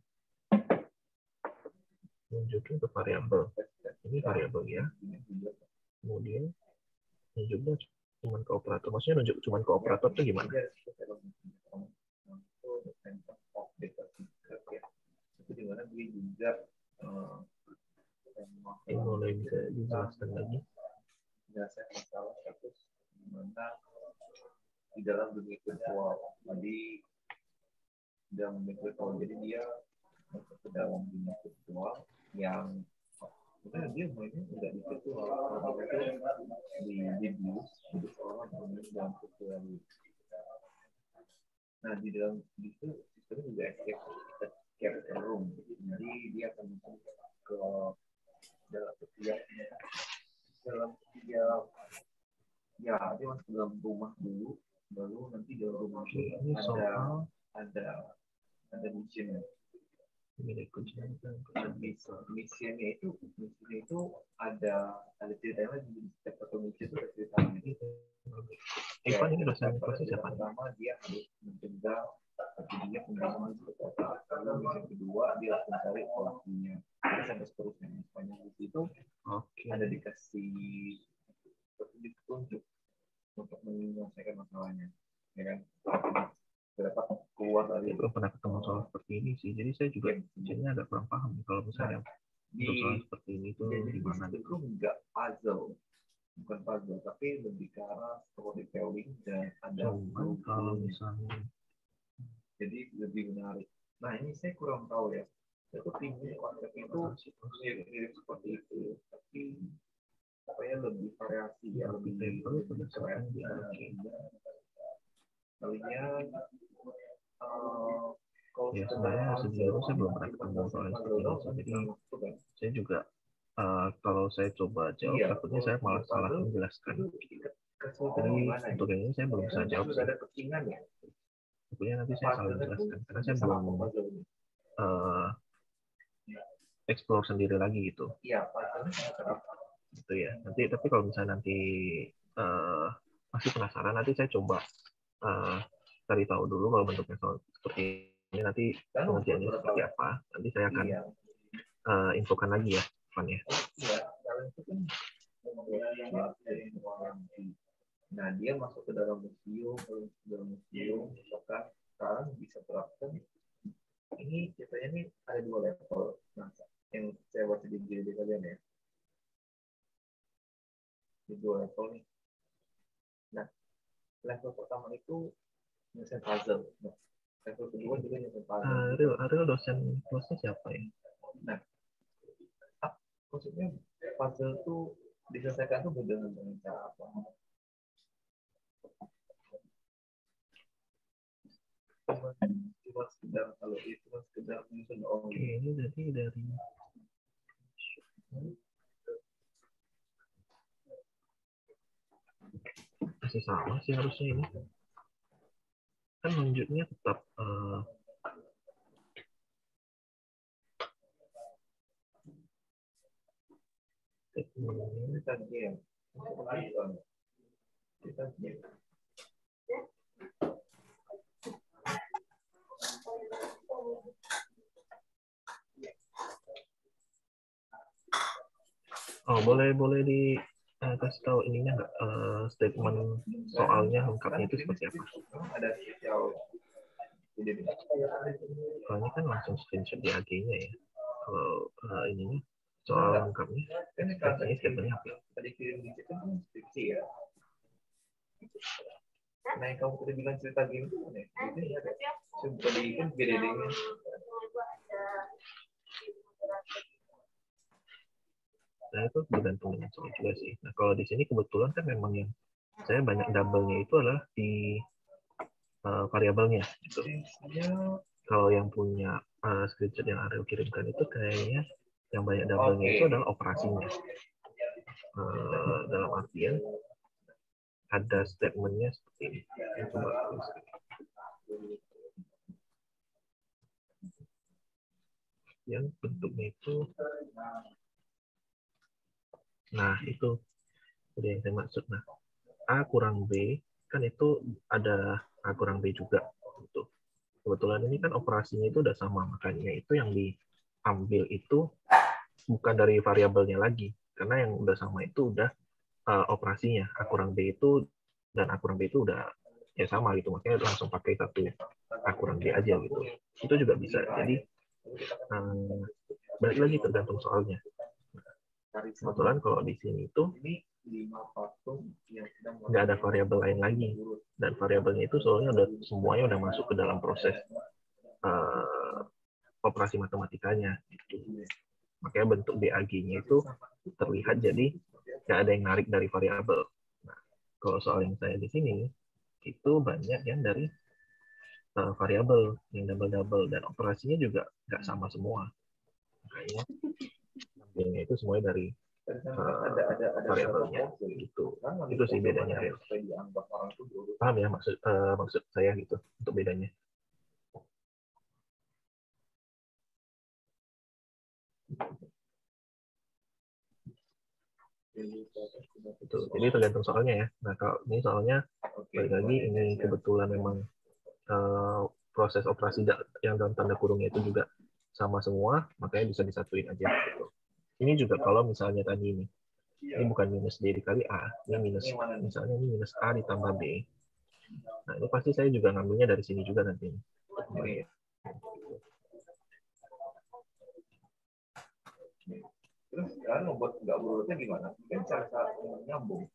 Nunjukin ke variabel. Ini variabel ya. Kemudian nunjuknya cuma ke operator. Maksudnya nunjuk cuma ke operator itu gimana? Itu dimana dia juga ini boleh bisa dijelaskan lagi? Menyelesaikan masalah status dimana di dalam dunia virtual. Jadi dalam dunia virtual, jadi dia masuk ke dalam dunia virtual yang sebenarnya dia mainnya tidak di virtual, tapi di bus, jadi seorang bermain dalam virtual. Nah, di dalam itu sistemnya juga escape room. Jadi dia akan masuk ke dalam setiap ya dia masuk ke dalam rumah dulu, baru nanti di dalam rumah ini ada mission. Misinya itu ada ceritanya lagi. Setiap satu misi itu ada ceritanya. Ivan ini dosen kelasnya siapa? Pertama dia harus mencegah terjadinya pembunuhan di kota. Lalu misi kedua dia harus mencari pelakunya. Terus sampai seterusnya. Sepanjang misi itu ada dikasih petunjuk untuk menyelesaikan masalahnya, ya kan? Berapa keluar dari belum pernah ketemu soal seperti ini sih, jadi saya juga jadinya agak kurang paham kalau misalnya untuk soal seperti ini itu gimana gitu. Itu enggak puzzle, bukan puzzle, tapi lebih ke arah storytelling dan ada kalau misalnya jadi lebih menarik. Nah, ini saya kurang tahu ya. Itu timnya konsep itu mirip seperti itu, tapi supaya lebih variasi ya, lebih berdasarkan kalinya ya sebenarnya sejauh saya belum pernah ketemu soal seperti ini, jadi saya juga kalau saya coba jawab takutnya saya malah salah menjelaskan. Jadi untuk yang ini saya belum bisa jawab sih. Takutnya nanti saya salah menjelaskan karena saya belum explore sendiri lagi gitu. Gitu ya. Nanti tapi kalau misalnya nanti masih penasaran, nanti saya coba cari tahu dulu kalau bentuknya seperti ini, nanti pengerjaannya seperti apa. Nanti saya akan infokan lagi ya, Van ya. Nah, dia masuk ke dalam museum, maka sekarang bisa terapkan. Ini ceritanya ini ada 2 level. Nah, yang saya baca di kalian ya. Di 2 level nih. Nah, level pertama itu menyelesaikan puzzle. Nah, level kedua juga menyelesaikan puzzle. Ariel dosen kelasnya siapa ya? Nah, maksudnya puzzle itu diselesaikan tuh dengan cara apa? Cuma sekedar kalau itu sekedar menyusun ini jadi dari masih sama sih harusnya ini kan lanjutnya tetap boleh di kasih tahu ininya nggak, statement soalnya lengkapnya itu seperti apa? Ada spesial. Kalau ini kan langsung screenshot di AG-nya ya. Kalau ininya soal lengkapnya, ini statementnya apa? Tadi kirim di chat kan skripsi ya. Nah, yang kamu tadi bilang cerita game itu mana? Ini ya, tadi kan GDD-nya. Nah, itu bergantung dengan soal juga sih. Nah, kalau di sini kebetulan kan memang yang saya banyak double-nya itu adalah di variabelnya. Gitu. Kalau yang punya screenshot yang Ariel kirimkan itu kayaknya yang banyak double-nya itu adalah operasinya. Dalam artian ada statement-nya seperti ini. Coba yang bentuknya itu, nah itu yang saya maksud. Nah, A kurang B kan itu ada A kurang B juga. Gitu. Kebetulan ini kan operasinya itu udah sama, makanya itu yang diambil itu bukan dari variabelnya lagi, karena yang udah sama itu udah operasinya. A kurang B itu dan A kurang B itu udah ya sama gitu, makanya langsung pakai satu A kurang B aja gitu. Itu juga bisa. Jadi balik lagi tergantung soalnya. Kebetulan kalau di sini itu nggak ada variabel lain lagi, dan variabelnya itu soalnya udah semuanya udah masuk ke dalam proses operasi matematikanya gitu. Makanya bentuk BAG-nya itu terlihat jadi nggak ada yang narik dari variabel. Nah, kalau soal yang saya di sini itu banyak yang dari variabel yang double-double, dan operasinya juga nggak sama semua. Makanya ambilnya itu semuanya dari variabelnya gitu. Itu sih bedanya. Paham ya maksud saya gitu untuk bedanya. Itu. Jadi tergantung soalnya ya. Nah, kalau ini soalnya balik lagi ini kebetulan memang proses operasi yang dalam tanda kurungnya itu juga sama semua, makanya bisa disatuin aja gitu. Ini juga kalau misalnya tadi ini bukan minus B dikali A, ini minus, misalnya ini minus A ditambah B. Nah, ini pasti saya juga ngambilnya dari sini juga nanti. Terus sekarang membuat nggak berurutnya gimana? Kan cara nyambung.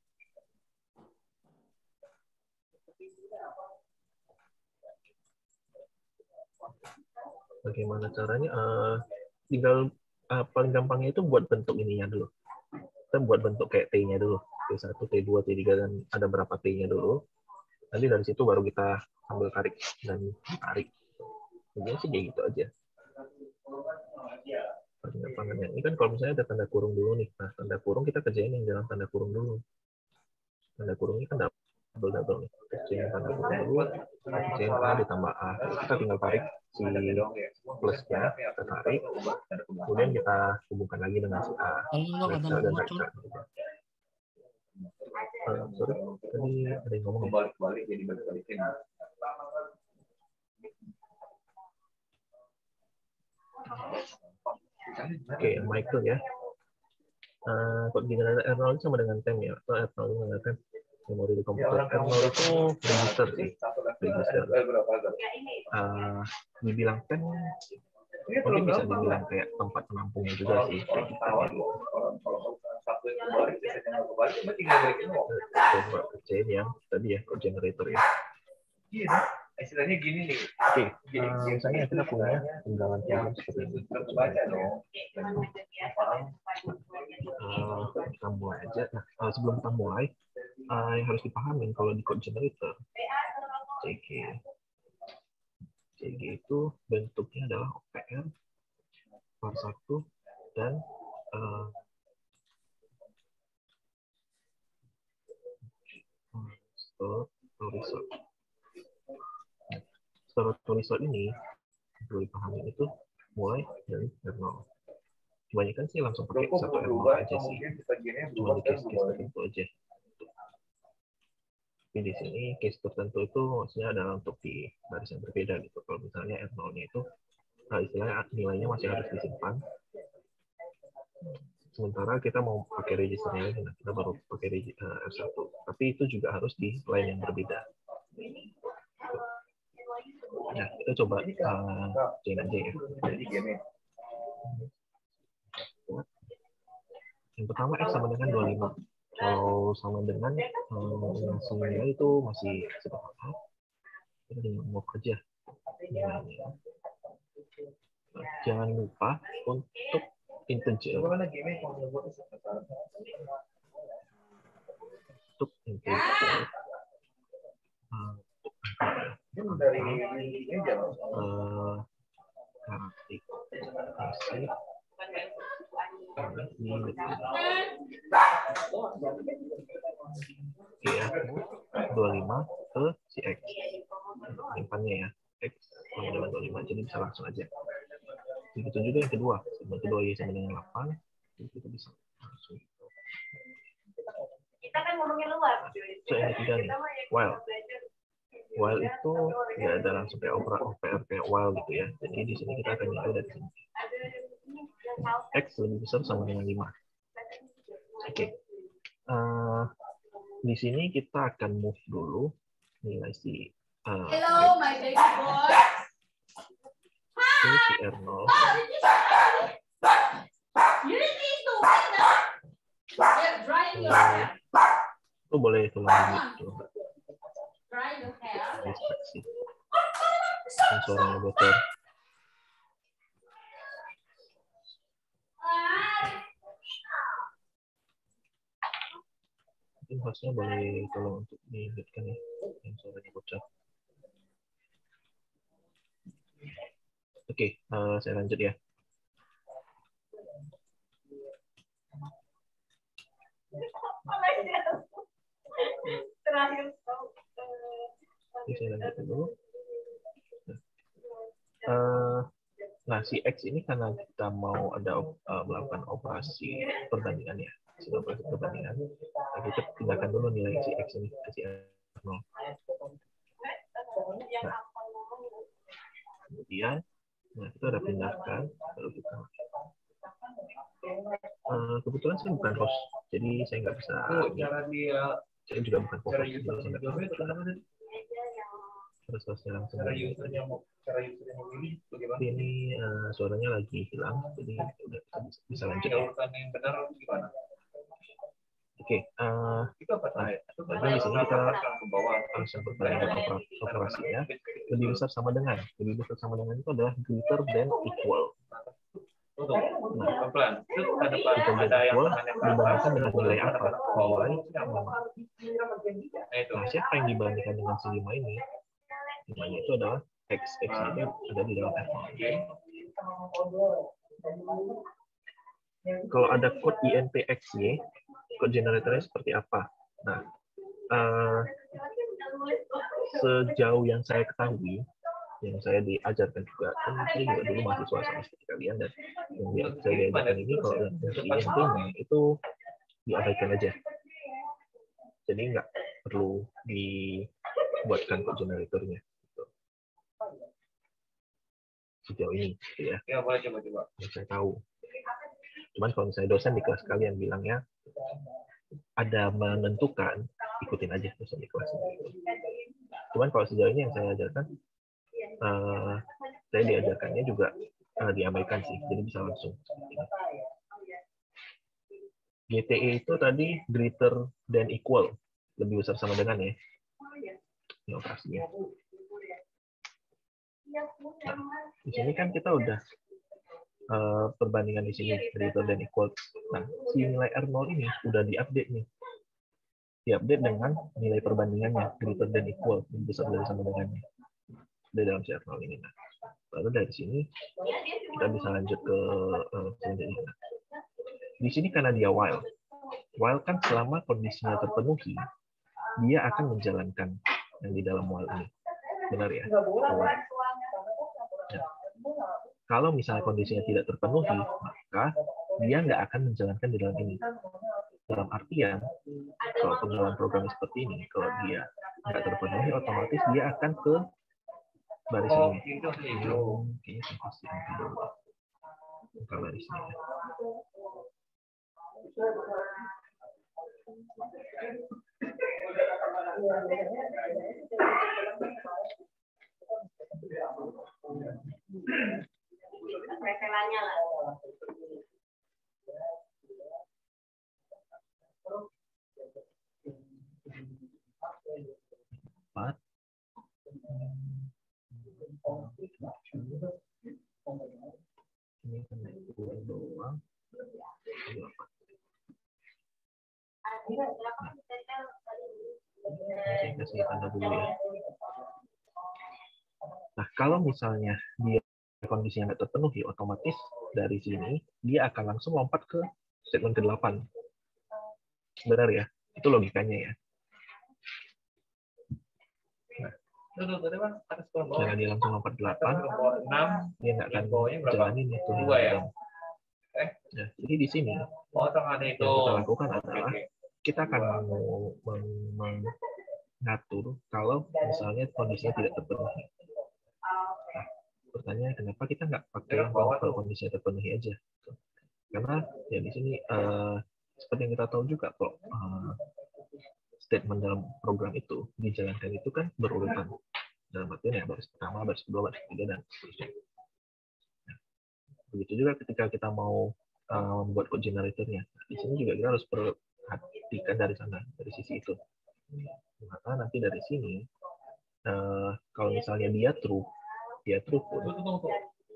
Bagaimana caranya? Tinggal paling gampangnya itu buat bentuk ininya dulu. Kita buat bentuk kayak T-nya dulu. T1, T2, T3, dan ada berapa T-nya dulu. Nanti dari situ baru kita ambil tarik dan tarik. Jadi sih kayak gitu aja. Pengapangannya. Ini kan kalau misalnya ada tanda kurung dulu nih. Nah, tanda kurung kita kerjain yang dalam tanda kurung dulu. Tanda kurungnya kan double-double nih. Kerjain tanda kurung dulu, kerjain A ditambah A. Kita tinggal tarik si plusnya, kita tarik. Kemudian kita hubungkan lagi dengan si A. Dan tarik. Sorry, tadi ada yang ngomong. Balik-balik jadi balik-balikin. Oke, Michael ya. Koordinator R0 sama dengan TEM ya, atau R0 menggunakan memori di komputer. R0 itu register sih, register. Dibilang TEM, mungkin bisa dibilang kayak tempat penampungnya juga sih. Coba kerjain yang tadi ya, code generator ya. Istilahnya gini nih. Oke, misalnya kita punya tinggalan program seperti ini. Kita mulai aja. Nah, sebelum kita mulai, yang harus dipahamin kalau di code generator, CG itu bentuknya adalah OPR, var1, dan result. Result ini perlu dipahami itu mulai dari R0. Kebanyakan sih langsung pakai satu R0 aja sih. Cuma di case-case tertentu aja. Tapi di sini case tertentu itu maksudnya adalah untuk di baris yang berbeda gitu. Kalau misalnya R0-nya itu istilahnya nilainya masih harus disimpan Sementara kita mau pakai registernya lagi, nah kita baru pakai R1. Tapi itu juga harus di line yang berbeda. Nah, kita coba join aja ya. Yang pertama X sama dengan 25. Kalau sama dengan langsung nilai itu masih sederhana. Kita tinggal move aja nilainya. Jangan lupa untuk integer. Untuk integer. Oke ya, 25 ke si X. Simpannya ya, X sama dengan 25, jadi bisa langsung aja. Begitu juga yang kedua, sama kedua Y sama dengan 8, jadi kita bisa langsung. Kita kan ngomongin luar. So, yang ketiga nih, while. While itu nggak ada langsung kayak OPR kayak while gitu ya. Jadi di sini kita akan nilai dari sini. X lebih besar sama dengan 5. Oke. Di sini kita akan move dulu nilai si Hello, my baby boy. si R0. You need to get drying your hair. Itu boleh tulang dulu. Dry your hair. Distraksi. Dan suaranya bocor. Mungkin hostnya boleh tolong untuk dihidupkan ya, yang suaranya bocor. Oke, saya lanjut ya. Oke, saya lanjut dulu. Nah, si X ini karena kita mau ada melakukan operasi perbandingan ya, operasi perbandingan. Nah, kita pindahkan dulu nilai si X ini ke si R0. Nah, kemudian, kita udah pindahkan, baru kita. Kebetulan saya bukan host, jadi saya nggak bisa. Saya juga bukan host, jadi saya nggak bisa. Terus hostnya langsung. Ini suaranya lagi hilang, jadi udah bisa lanjut ya. Oke, nah, di sini kita langsung perbandingan operasinya lebih besar sama dengan itu adalah greater than equal. Nah, ada yang dibandingkan dengan nilai apa? Nilai 5. Nah, siapa yang dibandingkan dengan si 5 ini? 5 itu adalah X itu ada di dalam R0. Kalau ada code INPXY, code generatornya seperti apa? Nah, sejauh yang saya ketahui, yang saya diajarkan juga, kan saya juga dulu mahasiswa sama seperti kalian, dan yang saya diajarkan ini kalau yang INP-nya itu diabaikan aja. Jadi nggak perlu dibuatkan code generatornya. Sejauh ini, gitu ya. Ya, boleh coba-coba. Yang saya tahu. Cuman kalau misalnya dosen di kelas kalian bilangnya ada menentukan, ikutin aja dosen di kelas. Cuman kalau sejauh ini yang saya ajarkan, saya diajarkannya juga diabaikan sih, jadi bisa langsung. GTE itu tadi greater than equal, lebih besar sama dengan ya. Ini operasinya. Nah, di sini kan kita udah perbandingan di sini greater than equal. Nah, si nilai R0 ini udah diupdate nih. Diupdate dengan nilai perbandingannya greater than equal, lebih besar dari sama dengannya. Di dalam si R0 ini. Nah, lalu dari sini kita bisa lanjut ke selanjutnya. Di sini karena dia while kan selama kondisinya terpenuhi, dia akan menjalankan yang di dalam while ini. Benar ya? Nah, kalau misalnya kondisinya tidak terpenuhi, maka dia nggak akan menjalankan di dalam ini. Dalam artian, kalau penjualan programnya seperti ini, kalau dia nggak terpenuhi, otomatis dia akan ke baris ini. Kayaknya saya pasti buka baris ini. Preselannya lah. Ini kan dua doang. Saya kasih tanda dulu ya. Nah, kalau misalnya dia kondisinya nggak terpenuhi, otomatis dari sini dia akan langsung lompat ke statement ke-8. Benar ya? Itu logikanya ya. Karena dia langsung lompat 8, dia nggak akan jalanin itu. Nah, jadi di sini yang kita lakukan adalah kita akan mengatur kalau misalnya kondisinya tidak terpenuhi. Nah, pertanyaan kenapa kita nggak pakai kalau kondisinya terpenuhi aja? Karena ya di sini seperti yang kita tahu juga kok statement dalam program itu dijalankan itu kan berurutan. Dalam artian ya baris pertama, baris kedua, baris ketiga, dan seterusnya. Nah, begitu juga ketika kita mau membuat code generatornya. Di sini juga kita harus perhatikan dari sana, dari sisi itu. Maka nanti dari sini, kalau misalnya dia true pun,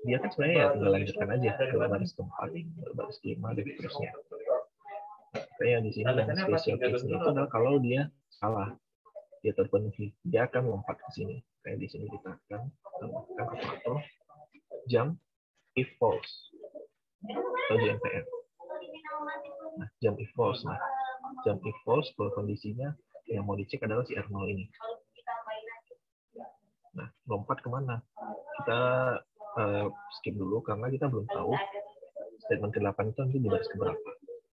dia kan sebenarnya ya tinggal lanjutkan aja ke baris keempat, baris kelima, dan seterusnya. Kayak di sini yang special case-nya itu adalah kalau dia salah, dia terpenuhi, dia akan lompat ke sini. Kayak di sini kita akan tambahkan operator jump if false atau JMPF. Nah, jump if false. Nah, jump if false kalau kondisinya yang mau dicek adalah si R0 ini. Nah, lompat kemana? Kita skip dulu karena kita belum tahu statement ke-8 itu nanti di baris keberapa.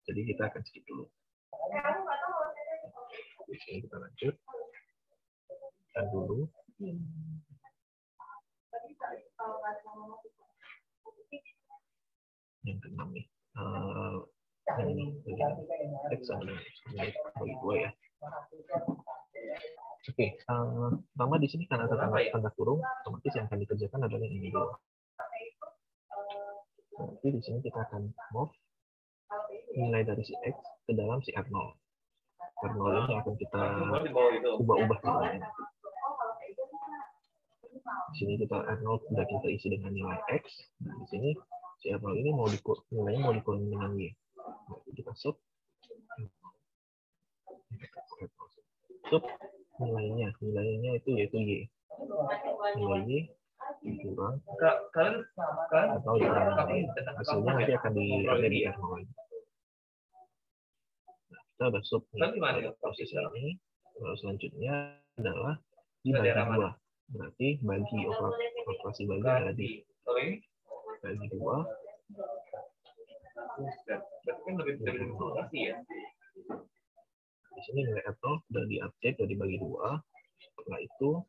Jadi kita akan skip dulu. Di sini kita lanjut. Dan dulu. Yang ke-6 nih. Yang ini X sama dengan bagi 2 ya. Oke, pertama di sini karena ada tanda kurung, otomatis yang akan dikerjakan adalah yang ini dulu. Nanti di sini kita akan move nilai dari si X ke dalam si R0. R0 ini akan kita ubah-ubah nilainya. Di sini kita R0 sudah kita isi dengan nilai X. Nah, di sini si R0 ini nilainya mau dikurangin dengan Y. Nah, kita sub nilainya itu yaitu Y. Nilai Y dikurang atau dikurangi. Hasilnya nanti akan ada di R0 lagi. Nah, kita udah sub proses ini. Lalu selanjutnya adalah dibagi 2. Berarti bagi operasi bagi ada di bagi 2. Di sini nilai R0 sudah di-update, sudah dibagi 2. Setelah itu,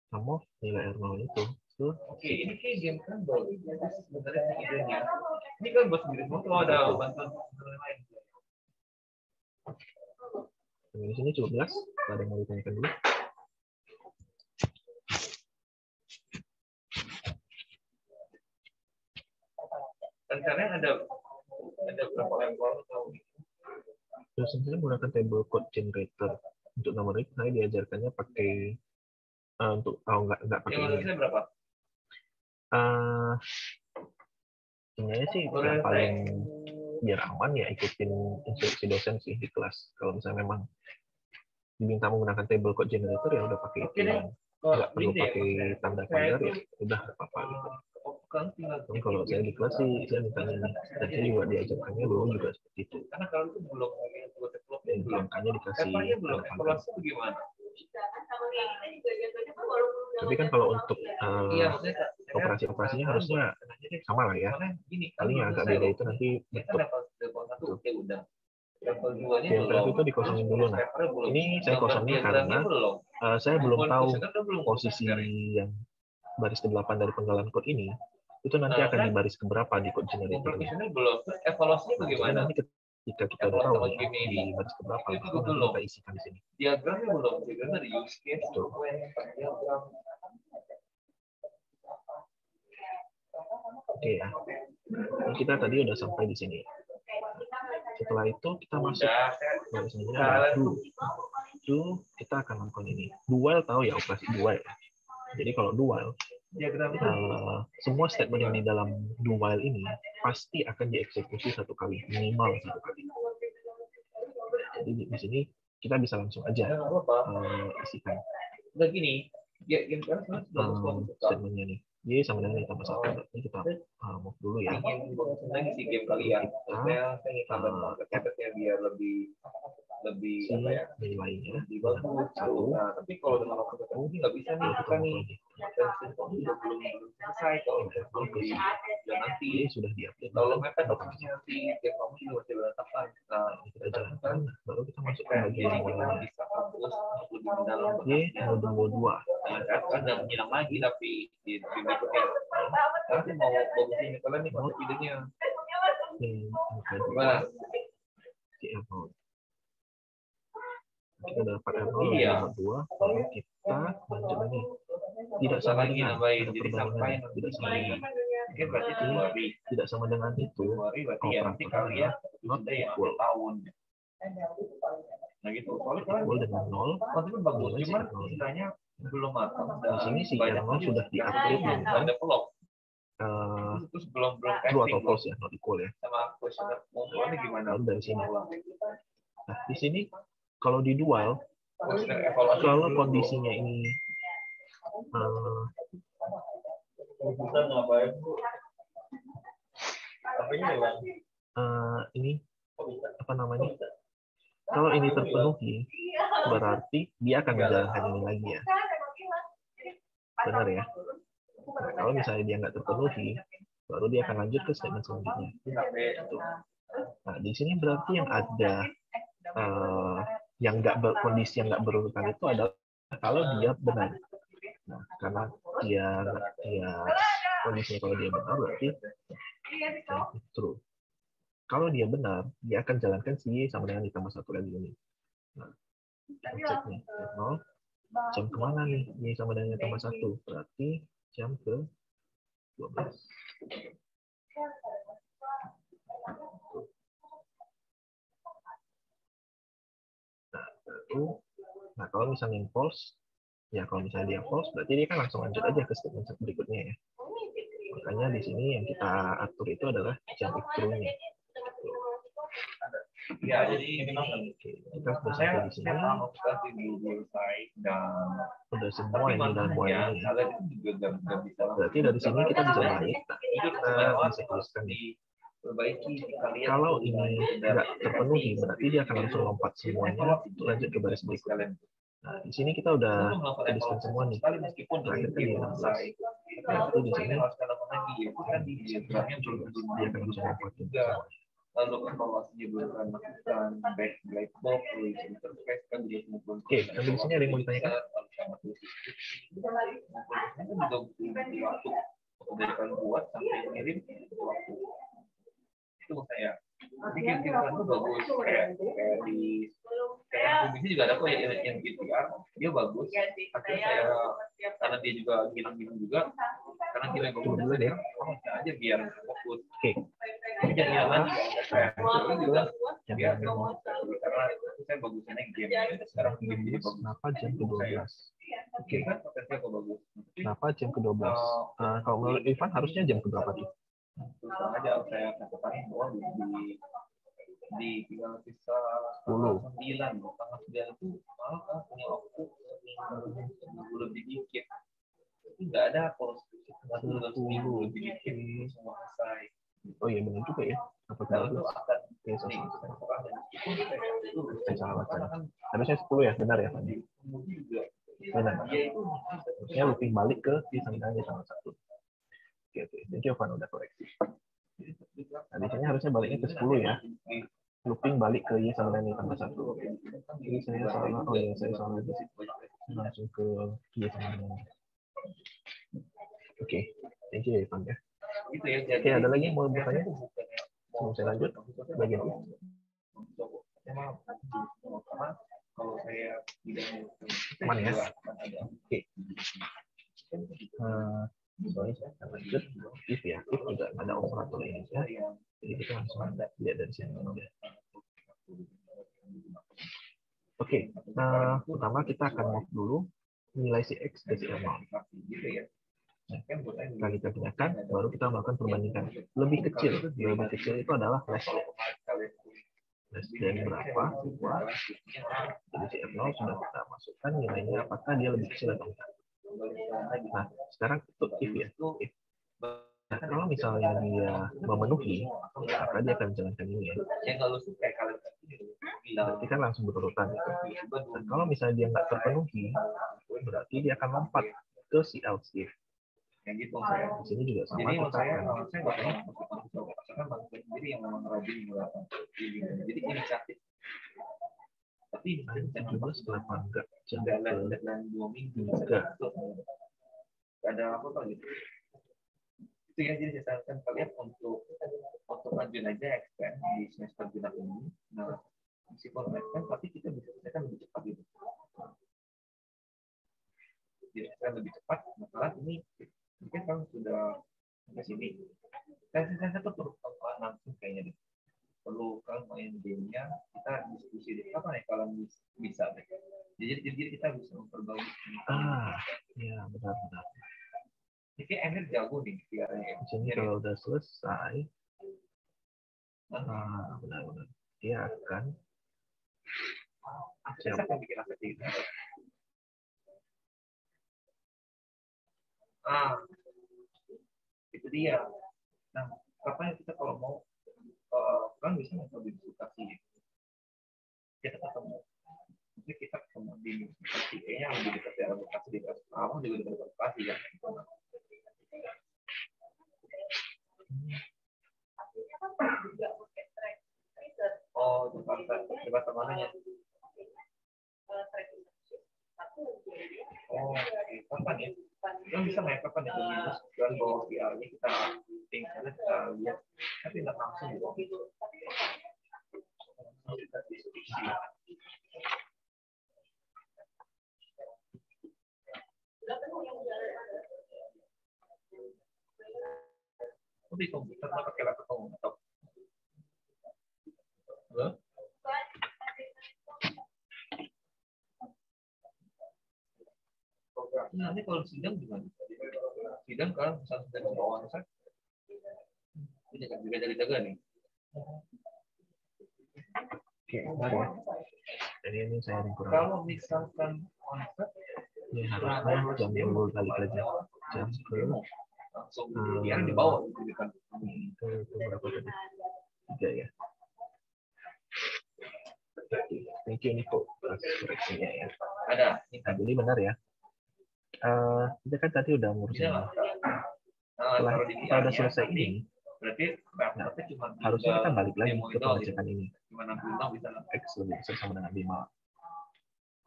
sama nilai R0 itu. Oke, ini kayak game kan, Bro. Sebenarnya idenya. Ini kan buat sendiri semua kalau ada bantuan lain. Di sini cukup jelas. Ada yang mau ditanyakan dulu? Rencananya ada berapa level atau? Saya menggunakan table code generator. Untuk nomor itu saya diajarkannya pakai untuk nggak pakai ini. Yang berapa? Sebenarnya sih yang paling biar aman ya ikutin instruksi dosen sih di kelas. Kalau misalnya memang diminta menggunakan table code generator ya udah pakai itu. Nggak perlu pakai tanda pagar ya udah apa-apa gitu. Tapi kalau saya di kelas sih saya mintanya nih. Dan saya juga diajarkannya dulu juga seperti itu. Karena kalau itu belum dan angkanya dikasih tanda. Tapi kan kalau untuk operasi-operasinya harusnya sama lah ya. Paling yang agak beda itu nanti bentuk. JMPF itu dikosongin dulu. Nah, ini saya kosongin karena saya belum tahu posisi yang baris ke-8 dari penggalan code ini itu nanti akan di baris keberapa di code generator. Belum. Evaluasinya bagaimana? Nanti jika kita udah tahu di baris keberapa, nanti kita isikan di sini. Diagramnya belum, diagramnya dari use case. Betul. Oke ya. Ini kita tadi udah sampai di sini. Setelah itu kita masuk barisnya do. Kita akan lakukan ini. Do while tahu ya operasi do while. Jadi kalau do while, semua statement yang di dalam do while ini pasti akan dieksekusi satu kali, minimal satu kali. Jadi di sini kita bisa langsung aja isikan. Udah gini, statementnya nih. Y sama dengan tambah 1. Ini kita move dulu ya. Senang isi game kalian. Saya ingin tambah marketnya biar lebih apa ya? Nilainya Lebih bagus. Nah, tapi kalau dengan market ini nggak bisa nih kita nih. Belum selesai kalau belum dan nanti sudah diupdate. kalau mepet operasinya nanti game kamu juga masih berantakan. Nah, kita jalankan, baru kita masuk ke bagian jadi kita bisa fokus lebih dalam. mode 2. Kan nggak menyilang lagi tapi di berikutnya. Nanti mau bagusin kalian nih konsep idenya. Gimana? Kita dapat mode 2, lalu kita lanjut lagi. Tidak sama dengan perbandingan, tidak sama dengan. Mungkin berarti 2 hari. Tidak sama dengan itu. 2 hari berarti ya nanti kalian sudah ya tahun. Nah gitu. Soalnya kalian dengan 0. konsepnya bagus, cuman istilahnya belum matang. Di sini sih R0 sudah diupdate dengan develop. Terus belum true atau false ya, not equal ya. Sama questionnaire pengumpulannya gimana? Lalu dari sini. Nah, di sini kalau di dual, kalau kondisinya ini ini apa namanya? Kalau ini terpenuhi, berarti dia akan menjalankan ini lagi ya. Benar ya? Nah, kalau misalnya dia nggak terpenuhi, baru dia akan lanjut ke statement selanjutnya. Nah, di sini berarti yang ada yang kondisi yang nggak berurutan itu adalah kalau dia benar. Nah, karena dia kondisinya kalau dia benar berarti true. Kalau dia benar, dia akan jalankan si Y sama dengan ditambah 1 lagi ini. Nah, cek nih, 0. Jam kemana nih? Y sama dengan ditambah 1. Berarti jam ke 12. Nah, kalau misalnya yang false, ya kalau misalnya dia false, berarti dia kan langsung lanjut aja ke statement berikutnya ya. Makanya di sini yang kita atur itu adalah jam true-nya. Ya, jadi kita sudah sampai di sini. Udah semua ini dan buahnya. Berarti dari sini kita bisa balik. Kita bisa tuliskan nih. Kalau ini nggak terpenuhi, berarti dia akan langsung lompat semuanya untuk lanjut ke baris berikutnya. Nah, di sini kita udah tuliskan semua nih. Terakhir kan di 16. Berarti di sini dia akan langsung lompat juga. Lalu evaluasinya belum pernah melakukan black box, user interface kan juga semua. Oke, sampai di sini ada yang mau ditanyakan? Itu juga butuh waktu dari buat sampai ngirim waktu. Itu saya. Tapi kira-kira itu bagus kayak di Bumi juga ada kok yang GTR, dia bagus. Akhirnya saya karena dia juga hilang-hilang juga, karena kita ngomong dulu deh, bisa aja biar fokus. Oke. Jangan hilang lagi. Saya juga biar karena saya bagusnya game. Sekarang game jadi bagus. Kenapa jam ke-12? Oke kan potensinya kok bagus. Kenapa jam ke-12? Kalau menurut Ivan harusnya jam ke-berapa tuh? Terus aja saya katakan bahwa di tinggal sisa 10. 9 tanggal 9 itu malah punya waktu seminggu lebih dikit. Itu nggak ada konstruksi seminggu lebih dikit semua selesai. Oh iya benar juga ya. Apakah itu akan harusnya 10 ya, benar ya Pak? Benar. Harusnya looping balik ke di sampingnya sama 1. Oke, jadi Jovan udah koreksi. Nah, di sini harusnya baliknya ke 10 ya. Looping balik ke Y sama dengan tambah 1. Jadi saya salah, saya salah langsung ke Y sama dengan. Oke, thank you ya Ivan ya. Oke, ada lagi yang mau bertanya? Mau saya lanjut? Bagian ini. maaf. Karena kalau saya tidak Aman ya? ada. Oke. Soalnya saya akan lanjut if ya, if juga ada operator Indonesia, jadi kita langsung lihat dari sini. Oke, pertama kita akan move dulu nilai si X ke si R0. Setelah kita pindahkan, baru kita melakukan perbandingan. Lebih kecil itu adalah less than berapa? Jadi si R0 sudah kita masukkan nilainya, apakah dia lebih kecil atau enggak. Nah, sekarang itu if ya. If. Nah, kalau misalnya dia memenuhi, maka dia akan jalankan ini ya. Berarti kan langsung berurutan. Nah, kalau misalnya dia nggak terpenuhi, berarti dia akan lompat ke si else if. Di sini juga sama, kita akan jadi yang memang rajin jadi inisiatif. Tapi juga setelah enggak jalan 2 minggu enggak ada apa gitu. Itu ya, jadi saya sarankan kalian untuk lanjut aja expand di semester genap ini. Nah, meskipun expand tapi kita bisa selesaikan lebih cepat gitu. Jadi saya lebih cepat. Masalah ini mungkin kalau sudah ke sini, saya tuh terus langsung kayaknya deh. Perlu kalau main gamenya kita diskusi deh apa nih kalau bisa deh. Jadi kita bisa memperbaiki. Ya benar-benar. Ini Emir jago nih piaranya. Di sini kalau udah selesai, benar-benar dia akan saya akan bikin apa sih? Itu dia. Nah, kapan kita kalau mau kan bisa mencoba diskusi. Kita ketemu. Mungkin kita ketemu di diskusi yang lebih dekat dari lokasi di awal juga dekat lokasi ya. Oh, tempat mananya? Oh, kapan ya? Kan bisa main kapan itu minus dan bawa VR-nya kita tinggal kita lihat tapi nggak langsung gitu. Kita diskusi. Tapi komputer nggak pakai laptop atau? Nah, ini kalau sidang gimana? Sidang kan satu dari bawah saya. Ini jaga nih. Oke, ya. Jadi ini saya kurang. Kalau misalkan konsep, ini harusnya jam 10 balik lagi. Jam ke langsung yang di bawah itu berapa tadi? 3 ya. Thank you Niko atas koreksinya ya. Ada. Nah, jadi benar ya. Kita kan tadi udah ngurusin. Setelah kita udah selesai ini, berarti cuma harusnya kita balik lagi ke pengecekan ini. X lebih besar sama dengan 5.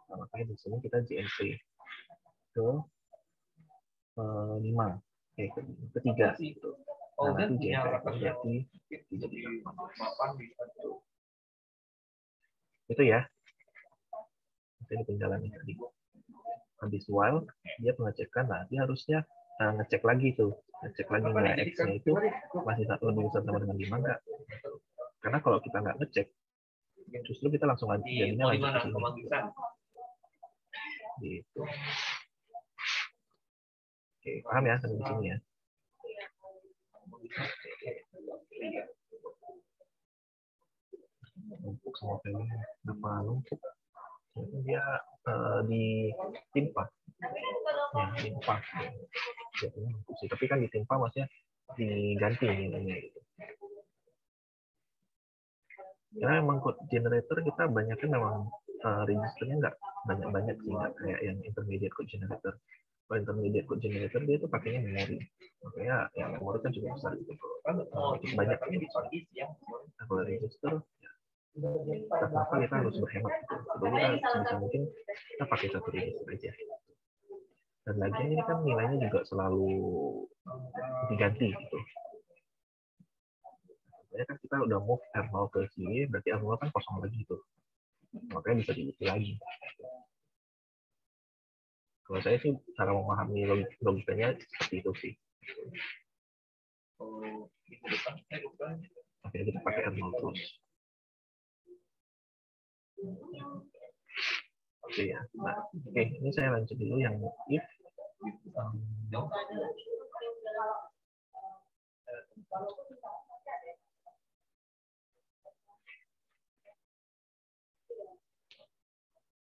Nah, makanya di sini kita GNC ke 5. Ketiga. Nah, nanti GNC berarti jadi 8. Itu ya. Ini penjalannya tadi. Habis while dia pengecekan, nah dia harusnya ngecek lagi tuh, ngecek lagi nilai X-nya itu masih lebih besar sama dengan 5 enggak? Karena kalau kita nggak ngecek, justru kita langsung jadinya lanjut ke sini. Gitu. Oke, paham ya sampai di sini ya? Numpuk sama filmnya, kenapa numpuk? Dia ditimpa. Ya, ditimpa. Tapi kan ditimpa maksudnya diganti nilainya gitu. Karena memang code generator kita banyak kan memang registernya nggak banyak-banyak sih, nggak kayak yang intermediate code generator. Kalau intermediate code generator dia tuh pakainya memori. Makanya ya memori kan juga besar gitu. Cukup banyak gitu. Nah, kalau register kenapa kita harus berhemat gitu. Jadi kita sebisa mungkin kita pakai satu register aja. Dan lagi ini kan nilainya juga selalu diganti gitu. Sebenarnya kan kita udah move R0 ke sini, berarti R0 kan kosong lagi tuh. makanya bisa diisi lagi. Kalau saya sih cara memahami logikanya seperti itu sih. Oke, kita pakai R0 terus. Oke ya. Nah, oke, ini saya lanjut dulu yang if.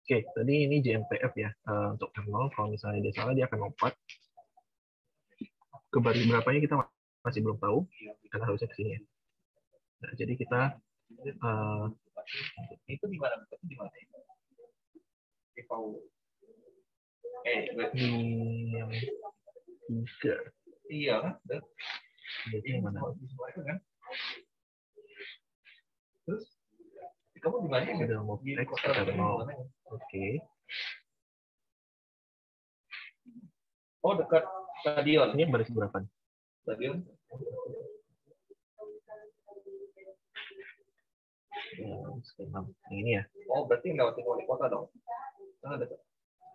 Oke, tadi ini JMPF ya. Untuk R0, kalau misalnya dia salah, dia akan lompat. Ke baris berapanya kita masih belum tahu, karena harusnya ke sini ya. Nah, jadi kita itu di mana? Di mana? di yang 3. Iya kan? Jadi yang mana? Terus kamu di mana? Udah mau X ke 0. Oke. Oh, dekat stadion. Ini baris berapa nih? Stadion. Yang ini ya. Oh, berarti lewatin wali kota dong. Nah, ada.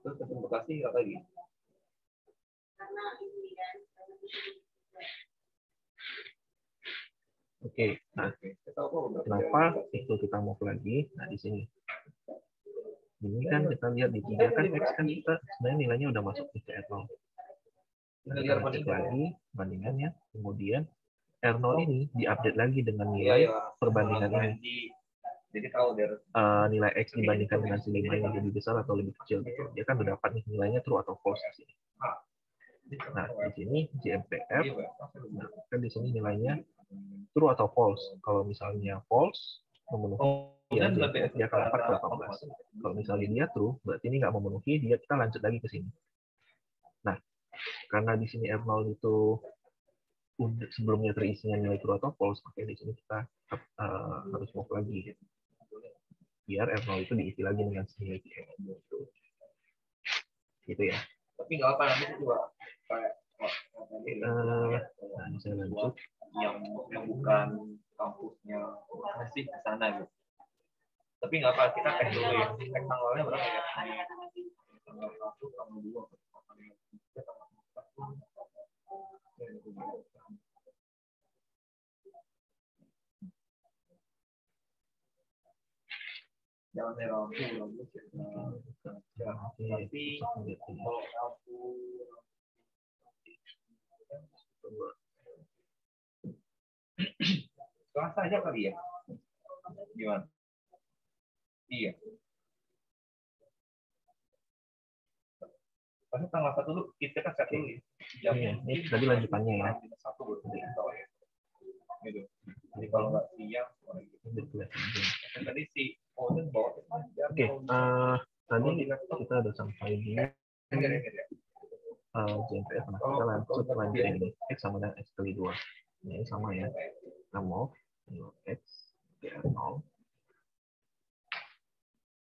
Terus ke Bekasi apa lagi? Oke, nah kenapa itu kita move lagi? Nah di sini, ini kan kita lihat di 3 kan X kan kita sebenarnya nilainya udah masuk di R0. Nah, kita cek lagi bandingannya, kemudian R0 ini diupdate lagi dengan nilai perbandingan ini. Jadi tahu dari nilai X dibandingkan dengan si 5 ini lebih besar atau lebih kecil gitu. Dia kan udah dapat nih nilainya true atau false di sini. Nah di sini JMPF, nah, kan di sini nilainya true atau false. Kalau misalnya false, memenuhi ya, dia akan lompat ke 18. Kalau misalnya dia true, berarti ini nggak memenuhi, dia kita lanjut lagi ke sini. Nah, karena di sini R0 itu sebelumnya terisinya nilai true atau false, makanya di sini kita harus move lagi. Biar R0 itu diisi lagi dengan nilai gitu ya. Tapi nggak apa nanti juga kayak nah, saya lanjut. Yang bukan kampusnya masih ke sana gitu. Tapi nggak apa, kita cek dulu ya. Cek tanggalnya berapa ya? Tanggal 1, tanggal 2, jangan heran tapi kalau aku Selasa aja kali ya? Gimana? Iya. Pas tanggal 1 dulu kita kan cek dulu. Ini tadi lanjutannya ya. Gitu. Jadi kalau nggak siang, tadi si Oden bawa. Oke, tadi kita udah sampai di JMPF. Nah, kita lanjut ini X sama dengan X kali 2. Ini sama ya. Kita mau X ke R0.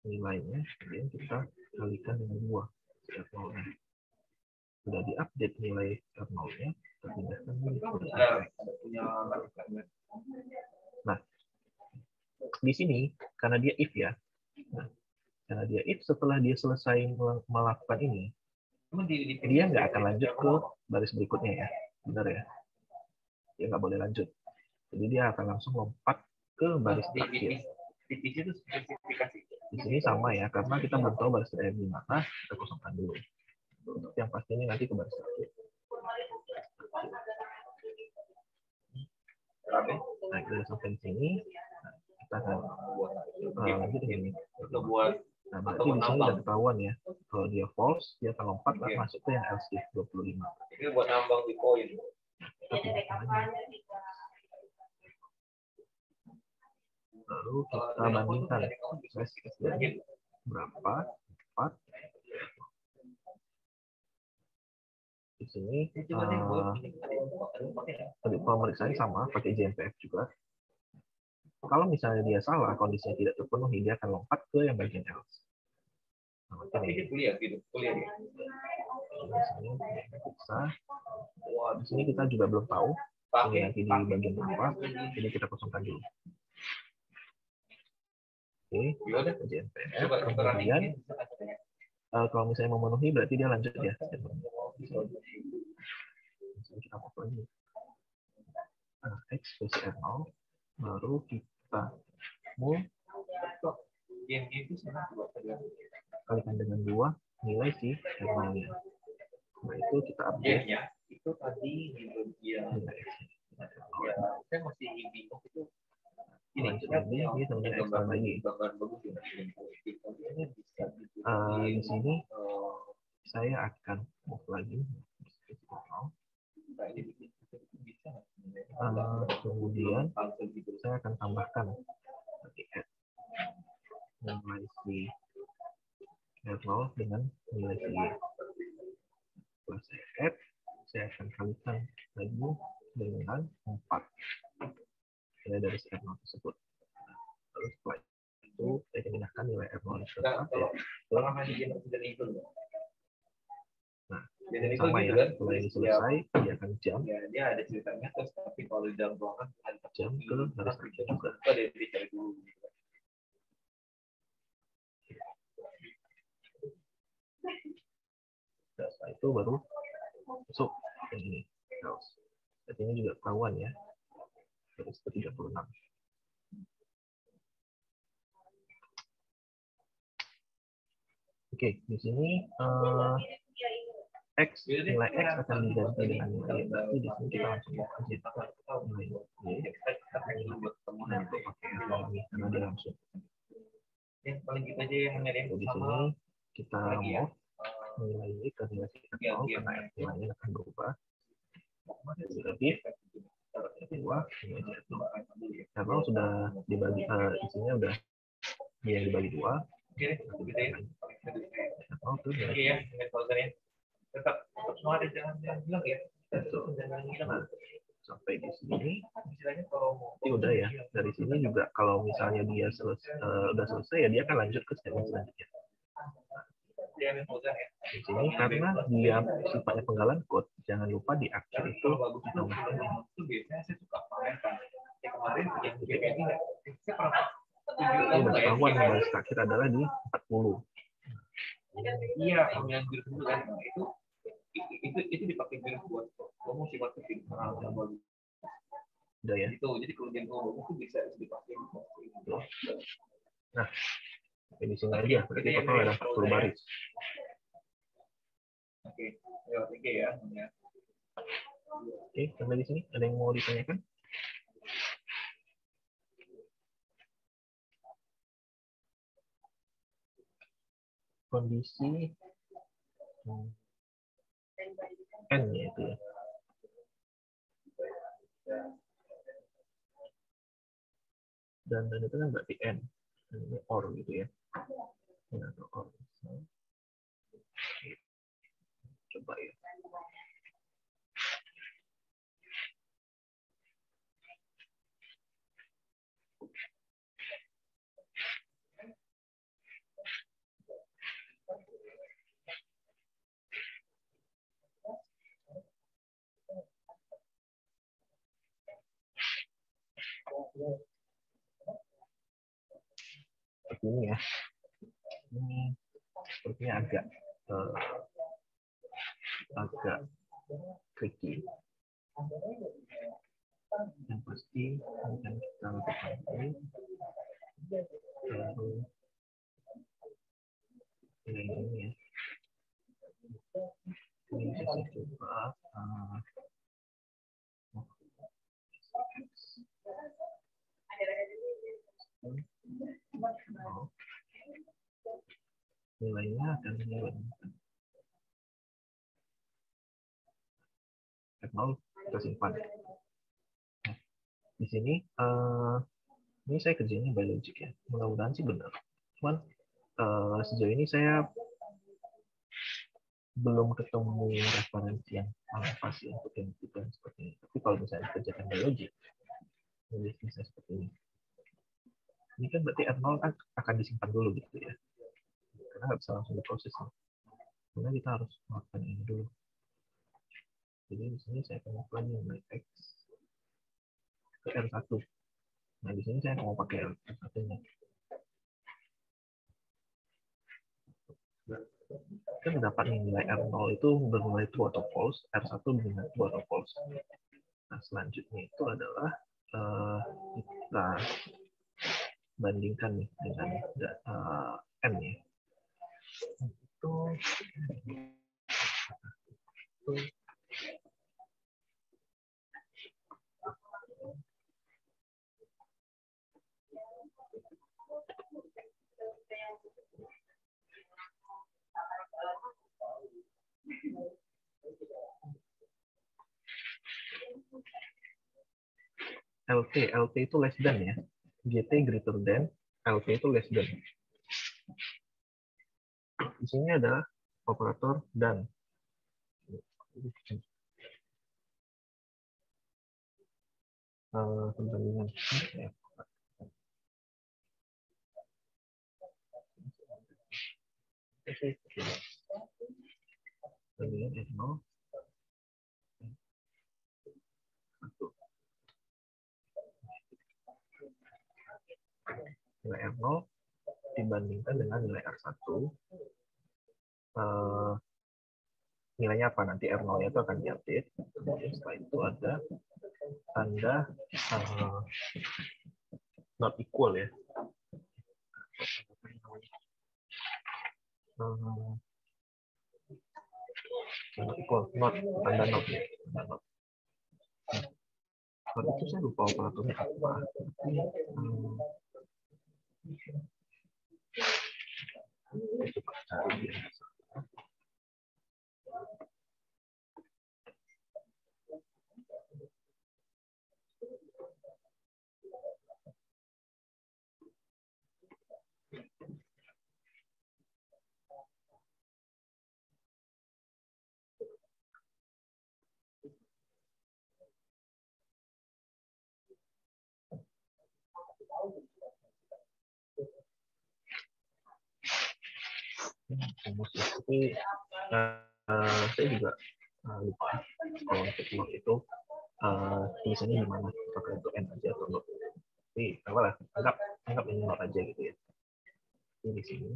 Nilainya, kemudian kita kalikan dengan 2. R0-nya. Sudah diupdate nilai R0-nya, kita pindahkan ke Nah, di sini, karena dia if ya, nah, karena dia if setelah dia selesai melakukan ini, dia nggak akan lanjut ke baris berikutnya ya, benar ya? Dia nggak boleh lanjut. Jadi dia akan langsung lompat ke baris terakhir. Di sini sama ya, karena kita belum tahu baris terakhir di mana, kita kosongkan dulu. Untuk yang pasti ini nanti ke baris terakhir. Nah, kita sampai di sini. Nah, kita akan lanjut ini. Nah, berarti di sini udah ketahuan ya. Kalau dia false, dia akan lompat lah masuk ke yang else if 25. Ini buat nambang di poin. Lalu kita bandingkan berapa 4. Di sini pemeriksaan sama pakai JMPF juga. Kalau misalnya dia salah, kondisinya tidak terpenuhi, dia akan lompat ke yang bagian else. Nah, tapi dia kuliah gitu, kuliah dia. Di sini kita juga belum tahu ini nanti di bagian apa, jadi kita kosongkan dulu. Oke, kerja NPF. Kemudian kalau misalnya memenuhi berarti dia lanjut ya. Kita mau lagi. X versi R0, baru kita mau kalikan dengan 2 nilai si R0-nya. Nah, itu kita update. Itu tadi di bagian saya masih bingung itu ini ini sebenarnya ekstra lagi. Di sini saya akan move lagi. Kemudian saya akan tambahkan nilai si R0 dengan nilai si Y. Setelah saya add, saya akan kalikan lagi dengan 4 nilai dari si R0 tersebut. Lalu setelah itu saya akan pindahkan nilai R0 tersebut. Nah, sama ya, setelah ini selesai, dia akan jump. Dia ada ceritanya terus, tapi kalau di dalam ruangan jump ke garis akhir juga. Dicari dulu. Nah, setelah itu baru masuk yang ini. Jadi ini juga ketahuan ya. Garis ke-36. Oke, di sini nilai X akan diganti dengan nilai Y. Berarti di sini kita langsung aja nilai Y. Nah, itu pakai R0 ini karena dia langsung. Paling kita aja yang Jadi di sini kita mau nilai Y ke nilai R0 karena nilainya akan berubah. Jadi R2 nilai R0 sudah dibagi, isinya udah dia dibagi 2. Tetap semua ada jangan bilang ya. Sampai di sini ini udah ya. Dari sini juga kalau misalnya dia udah selesai ya dia akan lanjut ke statement selanjutnya. Di sini karena dia sifatnya penggalan code, jangan lupa di akhir itu ditambahkan ini. Biasanya saya suka pamerkan. Kemarin yang ini saya pernah ini udah ketahuan baris terakhir adalah di 40. Iya, yang dulu kan itu dipakai buat kamu sifat penting. Udah ya. Itu jadi kalau dia ngomong itu bisa dipakai. Nah, di sini aja berarti total ada 40 baris. Oke, lewat IG ya. Oke, sampai di sini ada yang mau ditanyakan? Kondisi N ya itu ya. Dan itu kan berarti N. Dan ini OR gitu ya. Ini atau OR. Coba ya. Seperti ini ya. Ini sepertinya agak tricky. Yang pasti akan kita lakukan ini. Lalu ini ya. Ini saya coba nilainya akan nilai R0 kita simpan. Nah, di sini ini saya kerjanya by logic ya. Mudah-mudahan sih benar. Cuman sejauh ini saya belum ketemu referensi yang pas ya untuk yang tipe seperti ini. Tapi kalau misalnya kerjakan by logic, bisa seperti ini. Ini kan berarti R0 kan akan disimpan dulu gitu ya. Karena nggak bisa langsung diproses. Karena kita harus melakukan ini dulu. Jadi di sini saya akan melakukan nilai X ke R1. Nah di sini saya mau pakai R1-nya. Kita dapat nilai R0 itu bernilai true atau false, R1 bernilai true atau false. Nah, selanjutnya itu adalah kita bandingkan nih dengan M ya. Itu LT itu less than ya. GT greater than, LT itu less than. Di sini ada operator dan. Perbandingan. Perbandingan R0. Nilai R0 dibandingkan dengan nilai R1. Nilainya apa? Nanti R0-nya itu akan diupdate. Kemudian setelah itu ada tanda not equal ya. Not equal, tanda not ya. Tanda not. Kalau itu saya lupa operatornya apa. Coba cari dia. Tapi saya juga lupa kalau untuk not itu tulisannya gimana, apakah itu n aja atau not. Tapi apa lah, anggap ini not aja gitu ya. Ini di sini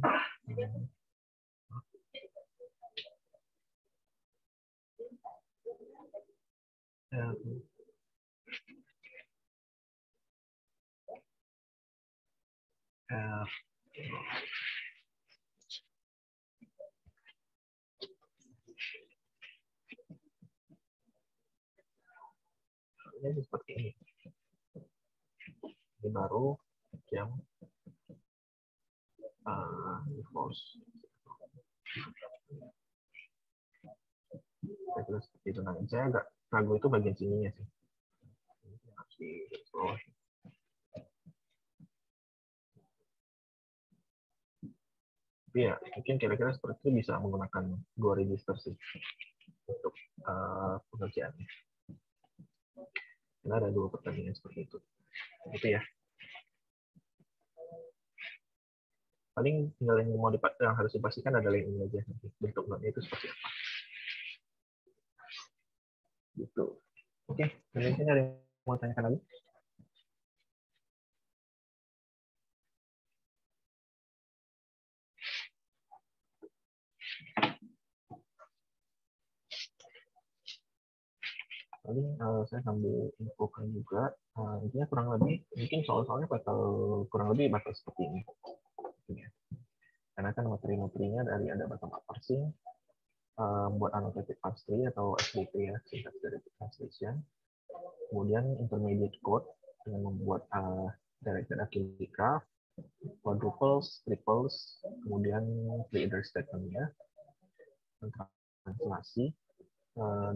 ini seperti ini. Ini baru yang force. Terus itu nanti saya agak ragu itu bagian sininya sih. Harus di bawah. Tapi ya mungkin kira-kira seperti itu bisa menggunakan 2 register sih untuk pengerjaannya. Karena ada 2 pertandingan seperti itu. Gitu ya. Paling tinggal yang harus dipastikan adalah ini aja, bentuk notnya itu seperti apa. Gitu. Oke, mungkin ada yang mau tanyakan lagi? Paling saya sambil infokan juga, intinya kurang lebih, mungkin soal-soalnya kurang lebih bakal seperti ini. Karena kan materi-materinya dari ada bottom-up parsing, buat annotated parse tree atau SDP ya, syntax directed translation. Kemudian intermediate code dengan membuat directed acyclic graph, quadruples, triples, kemudian pre-header statement-nya, translasi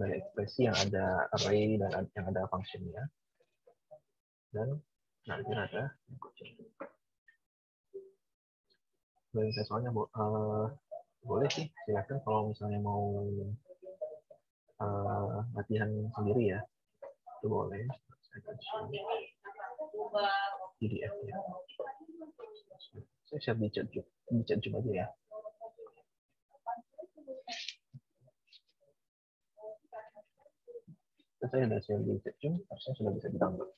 dari ekspresi yang ada array dan yang ada function-nya. Dan nanti ada saya soalnya boleh sih, silakan kalau misalnya mau latihan sendiri ya, itu boleh. Saya akan share PDF-nya. Saya share di chat Zoom aja ya. Saya sudah share di chat Zoom, harusnya sudah bisa di-download.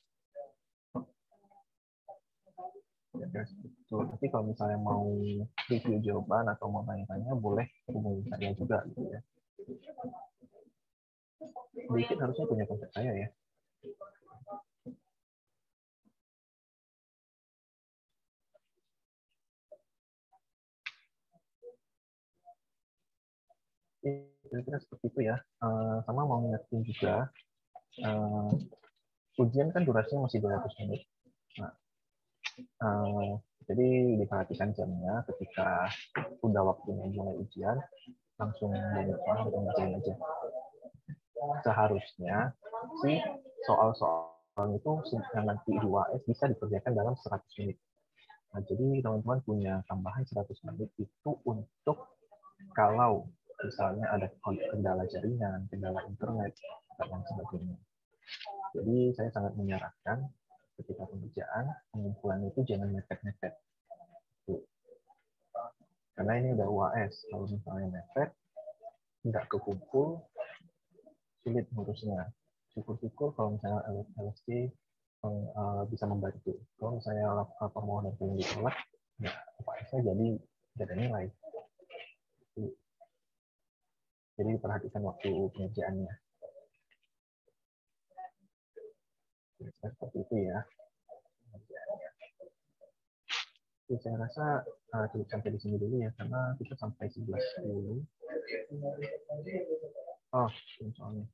Betul. Tapi kalau misalnya mau review jawaban atau mau tanya-tanya, boleh hubungi saya juga gitu ya. Dikit harusnya punya kontak saya ya. Kira-kira seperti itu ya. Sama mau ngingetin juga, ujian kan durasinya masih 200 menit. Nah, jadi diperhatikan jamnya ketika udah waktunya mulai ujian, langsung buka atau ngerjain aja. Seharusnya sih soal-soal itu yang nanti di UAS bisa dikerjakan dalam 100 menit. Nah, jadi teman-teman punya tambahan 100 menit itu untuk kalau misalnya ada kendala jaringan, kendala internet, dan lain sebagainya. Jadi saya sangat menyarankan ketika pengerjaan, pengumpulan itu jangan mepet-mepet. Karena ini udah UAS, kalau misalnya mepet, nggak kekumpul, sulit ngurusnya. Syukur-syukur kalau misalnya LSC bisa membantu. Kalau misalnya permohonan yang ditolak, ya UAS-nya jadi nggak ada nilai. Jadi perhatikan waktu pengerjaannya. Seperti itu ya. Oke, saya rasa cukup sampai di sini dulu ya, karena kita sampai 11.10. Oh, soalnya.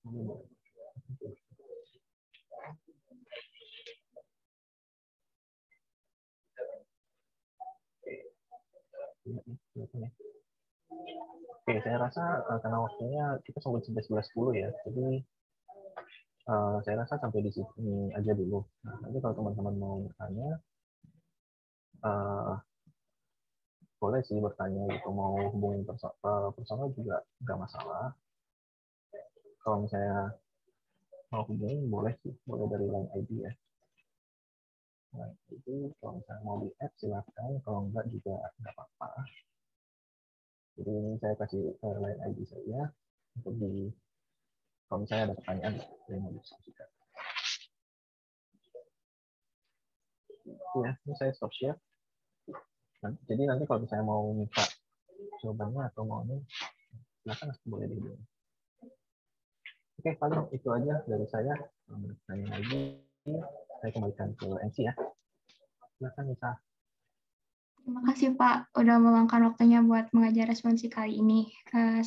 Oke, saya rasa karena waktunya kita sampai 11.10 ya, jadi saya rasa sampai di sini aja dulu. Nah, nanti kalau teman-teman mau bertanya, boleh sih bertanya gitu, mau hubungin personal juga nggak masalah. Kalau misalnya mau hubungin boleh sih, boleh dari line ID ya. Nah, itu kalau misalnya mau di add silakan, kalau enggak juga nggak apa-apa. Jadi ini saya kasih line ID saya untuk kalau misalnya ada pertanyaan yang mau diskusikan. Ya, ini saya stop share. Jadi nanti kalau misalnya mau minta jawabannya atau mau ini, silakan boleh dihubungi. Oke, paling itu aja dari saya. Bertanya lagi, saya kembalikan ke MC ya. Silakan Nisa. Terima kasih Pak, udah meluangkan waktunya buat mengajar responsi kali ini.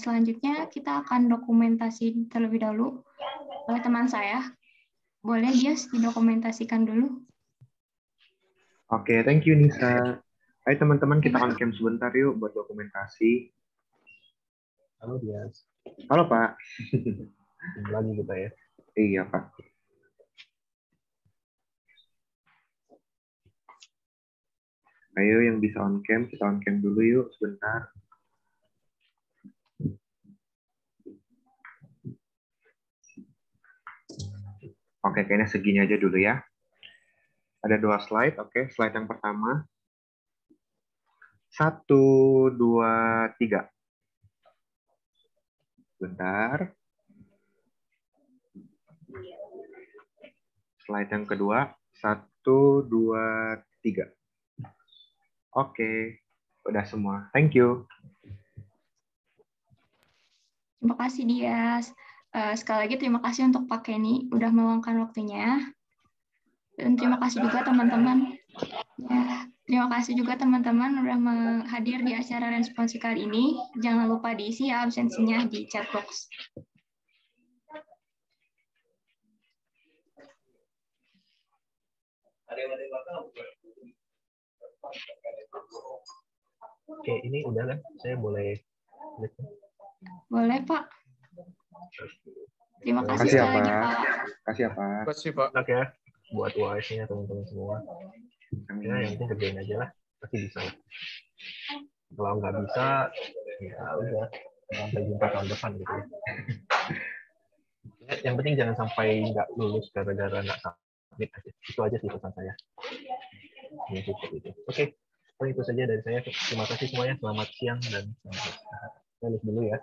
Selanjutnya kita akan dokumentasi terlebih dahulu oleh teman saya. Boleh dia didokumentasikan dulu? Oke, thank you Nisa. Hai teman-teman, kita on cam sebentar yuk buat dokumentasi. Halo Dias. Halo Pak. Lagi kita ya. Iya Pak. Ayo yang bisa on cam, kita on cam dulu yuk sebentar. Oke, kayaknya segini aja dulu ya. Ada 2 slide, oke. Slide yang pertama. 1, 2, 3. Bentar. Slide yang kedua. 1, 2, 3. Oke, udah semua. Thank you. Terima kasih Dias. Sekali lagi terima kasih untuk Pak Kenny udah meluangkan waktunya. Dan terima kasih juga teman-teman. Ya, terima kasih juga teman-teman udah hadir di acara responsi kali ini. Jangan lupa diisi ya absensinya di chat box. Oke, ini udah kan? Saya boleh lihat? Boleh Pak. Terima kasih Kasih ya, sekali lagi Pak. Pak. Kasih ya Pak. Kasih Pak. Oke ya, buat UAS-nya teman-teman semua. Ya, yang penting kerjain aja lah, pasti bisa. Kalau nggak bisa, ya udah, sampai jumpa tahun depan gitu. Ya, yang penting jangan sampai nggak lulus gara-gara nggak submit aja. Itu aja sih pesan saya. Ya, cukup itu. Oke, itu saja dari saya. Terima kasih semuanya. Selamat siang dan selamat istirahat. Saya lihat dulu ya.